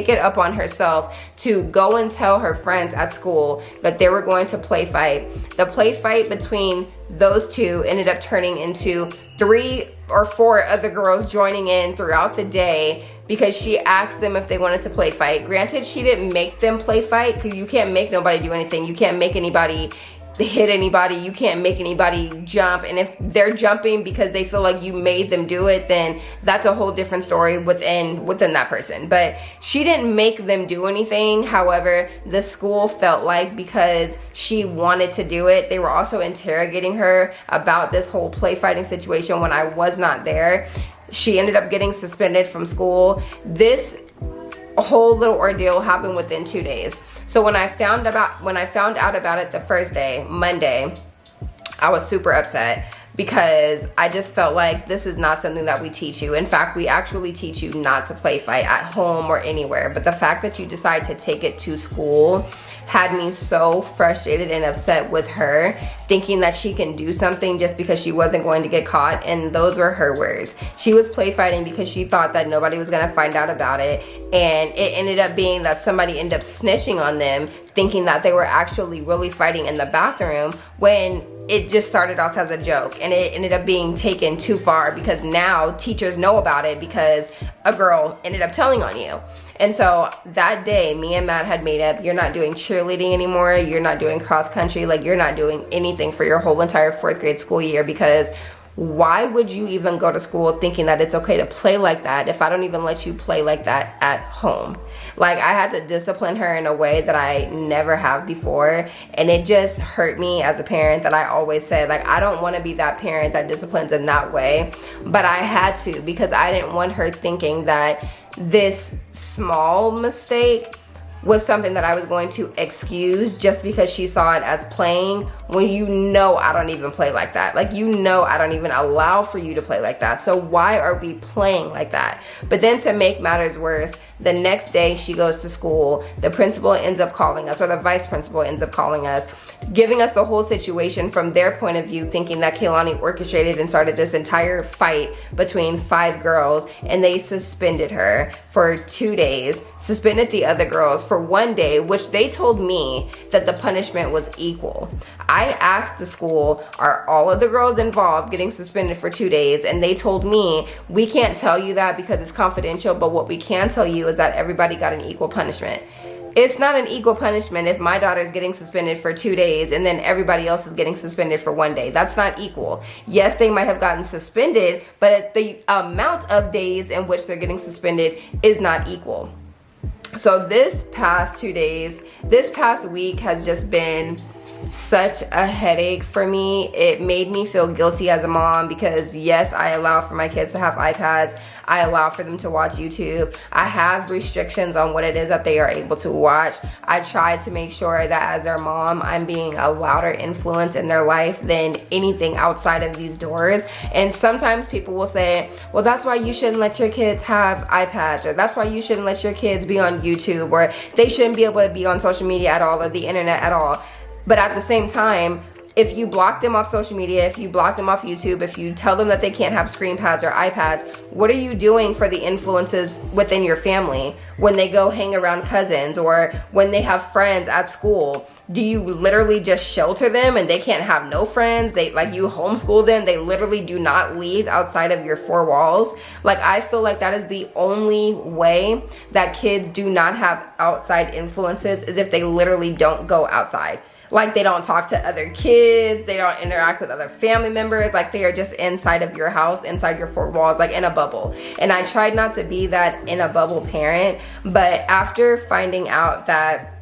it up on herself to go and tell her friends at school that they were going to play fight. The play fight between those two ended up turning into 3 or 4 other girls joining in throughout the day because she asked them if they wanted to play fight. Granted, she didn't make them play fight because you can't make nobody do anything. You can't make anybody hit anybody. You can't make anybody jump. And if they're jumping because they feel like you made them do it, then that's a whole different story within that person. But she didn't make them do anything. However, the school felt like because she wanted to do it, they were also interrogating her about this whole play fighting situation when I was not there. She ended up getting suspended from school. This whole little ordeal happened within 2 days. So when I found out about it the first day, Monday, I was super upset because I just felt like this is not something that we teach you. In fact, we actually teach you not to play fight at home or anywhere. But the fact that you decide to take it to school had me so frustrated and upset with her, thinking that she can do something just because she wasn't going to get caught. And those were her words. She was play fighting because she thought that nobody was gonna find out about it. And it ended up being that somebody ended up snitching on them, thinking that they were actually really fighting in the bathroom when it just started off as a joke, and it ended up being taken too far because now teachers know about it because a girl ended up telling on you. And so that day, me and Matt had made up, you're not doing cheerleading anymore, you're not doing cross country, like you're not doing anything for your whole entire 4th grade school year, because why would you even go to school thinking that it's okay to play like that if I don't even let you play like that at home? Like, I had to discipline her in a way that I never have before, and it just hurt me as a parent that I always said, like, I don't want to be that parent that disciplines in that way, but I had to because I didn't want her thinking that this small mistake was something that I was going to excuse just because she saw it as playing, when you know I don't even play like that. Like, you know I don't even allow for you to play like that. So why are we playing like that? But then to make matters worse, the next day she goes to school, the principal ends up calling us, or the vice principal ends up calling us, giving us the whole situation from their point of view, thinking that Kehlani orchestrated and started this entire fight between 5 girls, and they suspended her for 2 days, suspended the other girls for 1 day, which they told me that the punishment was equal. I asked the school, are all of the girls involved getting suspended for 2 days? And they told me, we can't tell you that because it's confidential, but what we can tell you is that everybody got an equal punishment. It's not an equal punishment if my daughter is getting suspended for 2 days and then everybody else is getting suspended for 1 day. That's not equal. Yes, they might have gotten suspended, but the amount of days in which they're getting suspended is not equal. So this past 2 days, this past week has just been such a headache for me. It made me feel guilty as a mom because yes, I allow for my kids to have iPads. I allow for them to watch YouTube. I have restrictions on what it is that they are able to watch. I try to make sure that as their mom, I'm being a louder influence in their life than anything outside of these doors. And sometimes people will say, well, that's why you shouldn't let your kids have iPads, or that's why you shouldn't let your kids be on YouTube, or they shouldn't be able to be on social media at all, or the internet at all. But at the same time, if you block them off social media, if you block them off YouTube, if you tell them that they can't have screen pads or iPads, what are you doing for the influences within your family when they go hang around cousins or when they have friends at school? Do you literally just shelter them and they can't have no friends? You homeschool them. They literally do not leave outside of your 4 walls. Like, I feel like that is the only way that kids do not have outside influences, is if they literally don't go outside. Like, they don't talk to other kids, they don't interact with other family members, like they are just inside of your house, inside your 4 walls, like in a bubble. And I tried not to be that in a bubble parent, but after finding out that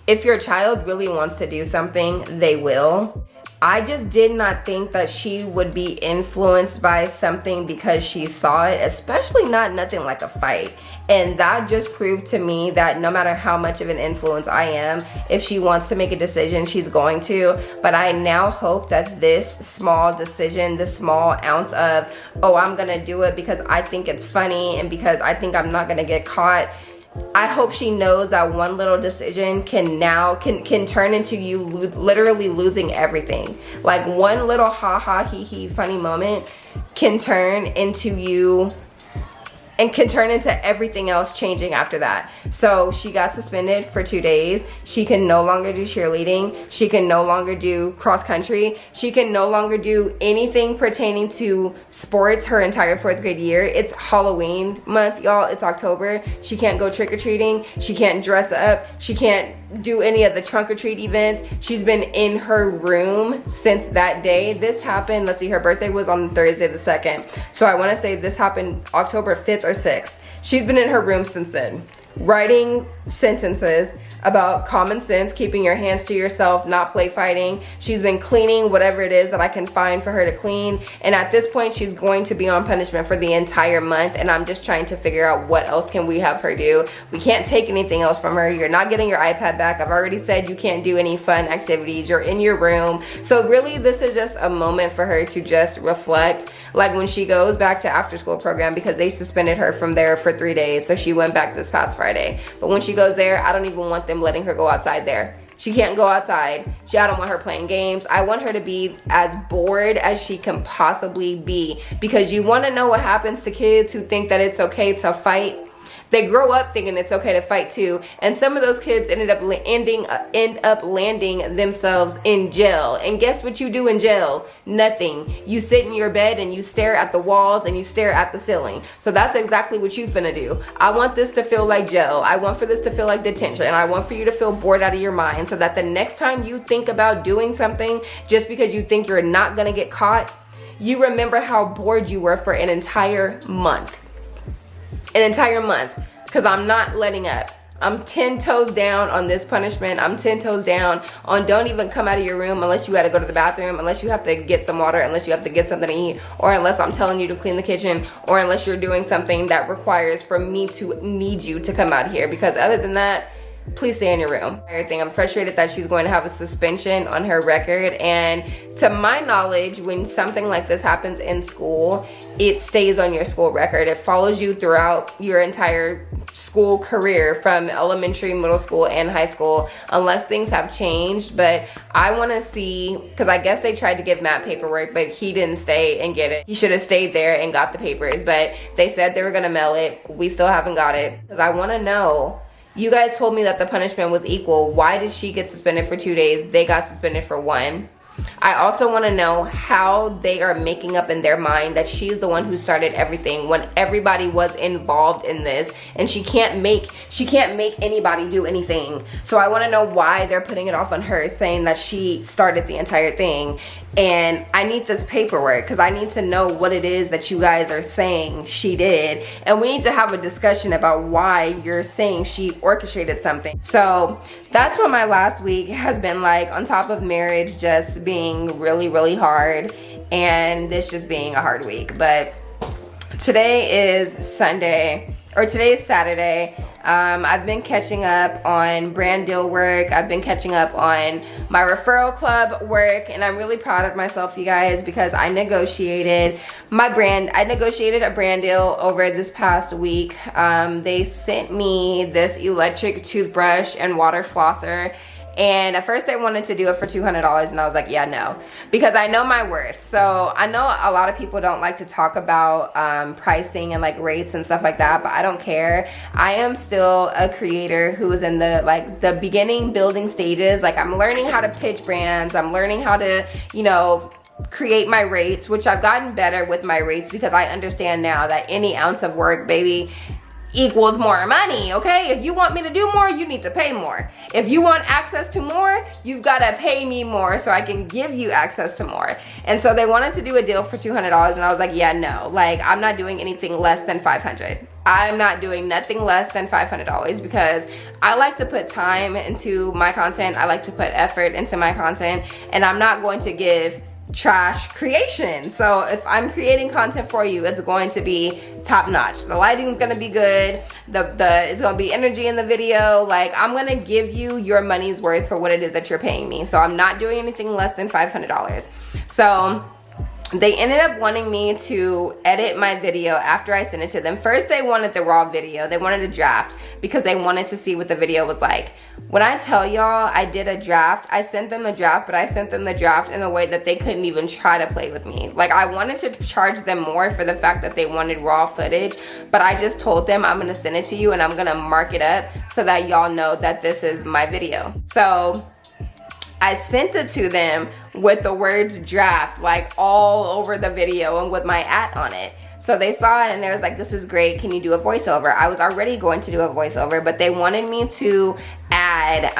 if your child really wants to do something, they will, I just did not think that she would be influenced by something because she saw it, especially not nothing like a fight. And that just proved to me that no matter how much of an influence I am, if she wants to make a decision, she's going to. But I now hope that this small decision, this small ounce of, oh, I'm gonna do it because I think it's funny and because I think I'm not gonna get caught, I hope she knows that one little decision can turn into you literally losing everything. Like one little ha ha he he funny moment can turn into you and can turn into everything else changing after that. So she got suspended for 2 days. She can no longer do cheerleading. She can no longer do cross country. She can no longer do anything pertaining to sports her entire 4th grade year. It's Halloween month, y'all. It's October. She can't go trick-or-treating. She can't dress up. She can't do any of the trunk or treat events. She's been in her room since that day. This happened, let's see, her birthday was on Thursday the 2nd. So I want to say this happened October 5th or 6th. She's been in her room since then, writing sentences about common sense, keeping your hands to yourself, not play fighting. She's been cleaning whatever it is that I can find for her to clean. And at this point, she's going to be on punishment for the entire month. And I'm just trying to figure out what else can we have her do. We can't take anything else from her. You're not getting your iPad back. I've already said you can't do any fun activities. You're in your room. So really, this is just a moment for her to just reflect. Like when she goes back to after school program, because they suspended her from there for 3 days. So she went back this past Friday. But when she goes there, I don't even want them letting her go outside there. She can't go outside. I don't want her playing games. I want her to be as bored as she can possibly be, because you want to know what happens to kids who think that it's okay to fight. They grow up thinking it's okay to fight too, and some of those kids end up landing themselves in jail. And guess what you do in jail? Nothing. You sit in your bed and you stare at the walls and you stare at the ceiling. So that's exactly what you finna do. I want this to feel like jail. I want for this to feel like detention, and I want for you to feel bored out of your mind, so that the next time you think about doing something just because you think you're not gonna get caught, you remember how bored you were for an entire month. An entire month, because I'm not letting up. I'm 10 toes down on this punishment. I'm 10 toes down on don't even come out of your room unless you got to go to the bathroom, unless you have to get some water, unless you have to get something to eat, or unless I'm telling you to clean the kitchen, or unless you're doing something that requires for me to need you to come out here. Because other than that, please stay in your room. I'm frustrated that she's going to have a suspension on her record. And to my knowledge, when something like this happens in school, it stays on your school record. It follows you throughout your entire school career, from elementary, middle school, and high school, unless things have changed. But I want to see, because I guess they tried to give Matt paperwork, but he didn't stay and get it. He should have stayed there and got the papers, but they said they were going to mail it. We still haven't got it, because I want to know. You guys told me that the punishment was equal. Why did she get suspended for 2 days? They got suspended for 1. I also want to know how they are making up in their mind that she's the one who started everything when everybody was involved in this, and she can't make anybody do anything. So I want to know why they're putting it off on her, saying that she started the entire thing. And I need this paperwork, because I need to know what it is that you guys are saying she did, and we need to have a discussion about why you're saying she orchestrated something. So that's what my last week has been like, on top of marriage just being really, really hard, and this just being a hard week. But today is Sunday, or today is Saturday. I've been catching up on brand deal work. I've been catching up on my referral club work, and I'm really proud of myself, you guys, because I negotiated a brand deal over this past week. They sent me this electric toothbrush and water flosser. And at first I wanted to do it for $200, and I was like, yeah, no, because I know my worth. So I know a lot of people don't like to talk about pricing and like rates and stuff like that, but I don't care. I am still a creator who is in the beginning building stages. Like, I'm learning how to pitch brands. I'm learning how to, create my rates, which I've gotten better with my rates, because I understand now that any ounce of work, baby, equals more money. Okay, if you want me to do more, you need to pay more. If you want access to more, you've got to pay me more so I can give you access to more. And so they wanted to do a deal for $200, and I was like, yeah, no, like, I'm not doing anything less than $500. I'm not doing nothing less than $500 because I like to put time into my content. I like to put effort into my content, and I'm not going to give trash creation. So if I'm creating content for you, it's going to be top notch. The lighting is going to be good. It's going to be energy in the video. Like, I'm going to give you your money's worth for what it is that you're paying me. So I'm not doing anything less than $500. So they ended up wanting me to edit my video after I sent it to them. First, they wanted the raw video. They wanted a draft because they wanted to see what the video was like. When I tell y'all I did a draft, I sent them the draft, but I sent them the draft in a way that they couldn't even try to play with me. Like, I wanted to charge them more for the fact that they wanted raw footage, but I just told them I'm gonna send it to you and I'm gonna mark it up so that y'all know that this is my video. So I sent it to them with the words draft like all over the video and with my @ on it. So they saw it and they was like, this is great, can you do a voiceover? I was already going to do a voiceover, but they wanted me to add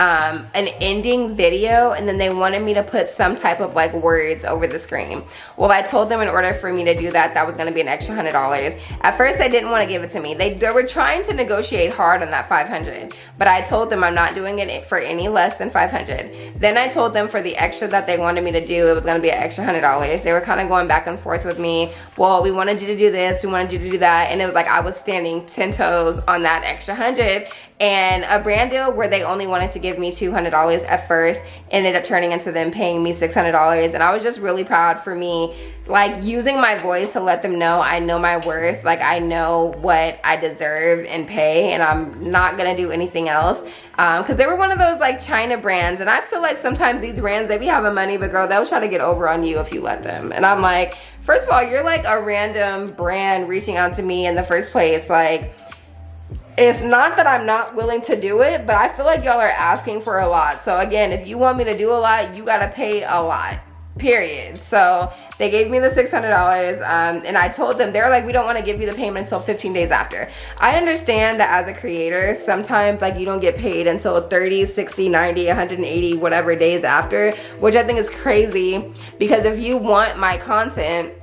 an ending video, and then they wanted me to put some type of like words over the screen. Well, I told them in order for me to do that, that was gonna be an extra $100. At first, they didn't want to give it to me. They were trying to negotiate hard on that $500, but I told them I'm not doing it for any less than $500. Then I told them for the extra that they wanted me to do, it was gonna be an extra $100. They were kind of going back and forth with me. Well, we wanted you to do this, we wanted you to do that, and it was like I was standing 10 toes on that extra $100. And a brand deal where they only wanted to give me $200 at first ended up turning into them paying me $600. And I was just really proud for me, like using my voice to let them know I know my worth. Like, I know what I deserve and pay, and I'm not gonna do anything else. Because they were one of those like China brands, and I feel like sometimes these brands, they be having money, but girl, they'll try to get over on you if you let them. And I'm like, first of all, you're like a random brand reaching out to me in the first place. Like, it's not that I'm not willing to do it, but I feel like y'all are asking for a lot. So again, if you want me to do a lot, you gotta pay a lot, period. So they gave me the $600, and I told them, they're like, we don't want to give you the payment until 15 days after. I understand that as a creator, sometimes like you don't get paid until 30, 60, 90, 180, whatever days after, which I think is crazy, because if you want my content,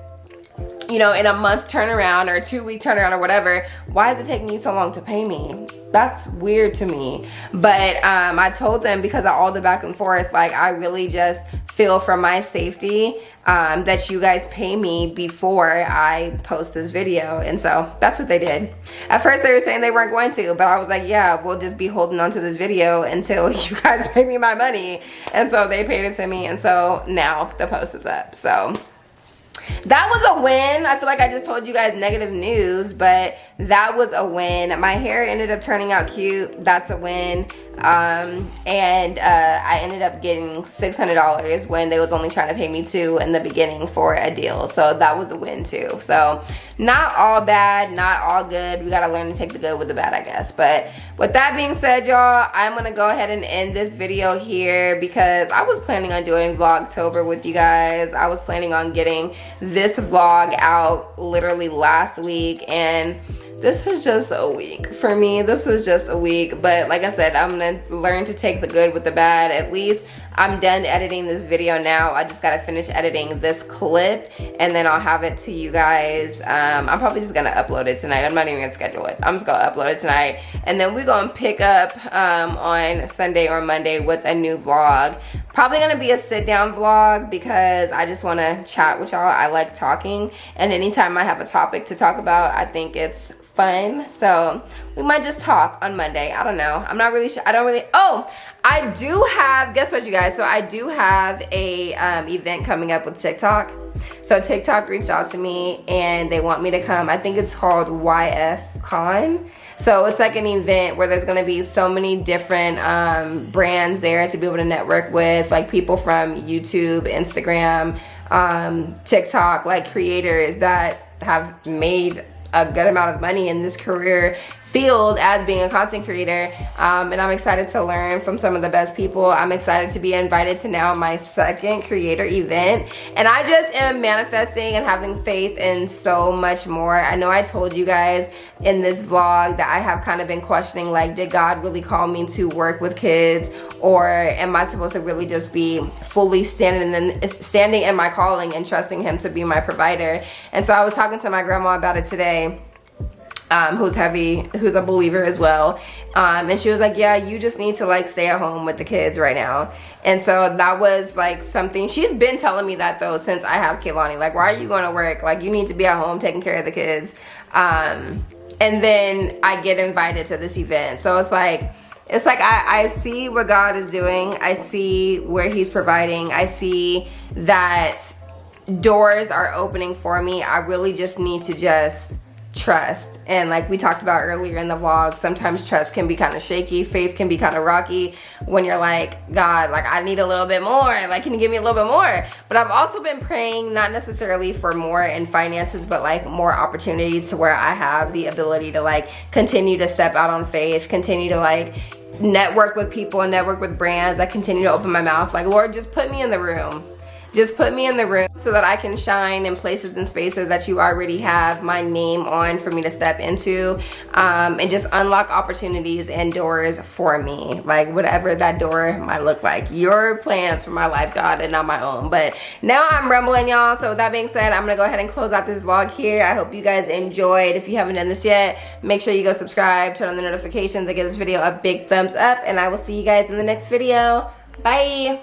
you know, in a month turnaround or a 2-week turnaround or whatever, why is it taking you so long to pay me? That's weird to me. But I told them, because of all the back and forth, like, I really just feel for my safety that you guys pay me before I post this video. And so that's what they did. At first they were saying they weren't going to, but I was like, yeah, we'll just be holding on to this video until you guys pay me my money. And so they paid it to me, and so now the post is up. So that was a win. I feel like I just told you guys negative news, but that was a win. My hair ended up turning out cute. That's a win. And I ended up getting $600 when they was only trying to pay me $2 in the beginning for a deal. So that was a win too. So not all bad, not all good. We gotta learn to take the good with the bad, I guess. But with that being said, y'all, I'm gonna go ahead and end this video here because I was planning on doing Vlogtober with you guys. I was planning on getting this vlog out literally last week, and this was just a week. For me, this was just a week. But like I said, I'm gonna learn to take the good with the bad. At least I'm done editing this video now. I just gotta finish editing this clip, and then I'll have it to you guys. I'm probably just gonna upload it tonight. I'm not even gonna schedule it. I'm just gonna upload it tonight, and then we're gonna pick up on Sunday or Monday with a new vlog. Probably gonna be a sit down vlog because I just wanna chat with y'all. I like talking, and anytime I have a topic to talk about, I think it's fun. So we might just talk on Monday. I don't know. I'm not really sure. Oh, I do have, guess what, you guys? So I do have a event coming up with TikTok. So TikTok reached out to me and they want me to come. I think it's called YF Con. So it's like an event where there's gonna be so many different brands there to be able to network with, like people from YouTube, Instagram, TikTok, like creators that have made a good amount of money in this career field as being a content creator, and I'm excited to learn from some of the best people. I'm excited to be invited to now my second creator event, and I just am manifesting and having faith in so much more. I know I told you guys in this vlog that I have kind of been questioning, like, did God really call me to work with kids, or am I supposed to really just be fully standing in my calling and trusting him to be my provider? And so I was talking to my grandma about it today. who's a believer as well. And she was like, yeah, you just need to like stay at home with the kids right now. And so that was like something, she's been telling me that though since I have Kehlani, like, why are you going to work? Like, you need to be at home taking care of the kids. And then I get invited to this event. So it's like I see what God is doing. I see where he's providing. I see that doors are opening for me. I really just need to just trust. And like we talked about earlier in the vlog, sometimes trust can be kind of shaky. Faith can be kind of rocky when you're like, God, like I need a little bit more. Like, can you give me a little bit more? But I've also been praying not necessarily for more in finances, but like more opportunities to where I have the ability to like continue to step out on faith, continue to like network with people and network with brands. I continue to open my mouth like, Lord, just put me in the room. Just put me in the room so that I can shine in places and spaces that you already have my name on for me to step into, and just unlock opportunities and doors for me, like whatever that door might look like. Your plans for my life, God, and not my own. But now I'm rambling, y'all. So with that being said, I'm gonna go ahead and close out this vlog here. I hope you guys enjoyed. If you haven't done this yet, make sure you go subscribe, turn on the notifications, and give this video a big thumbs up, and I will see you guys in the next video. Bye.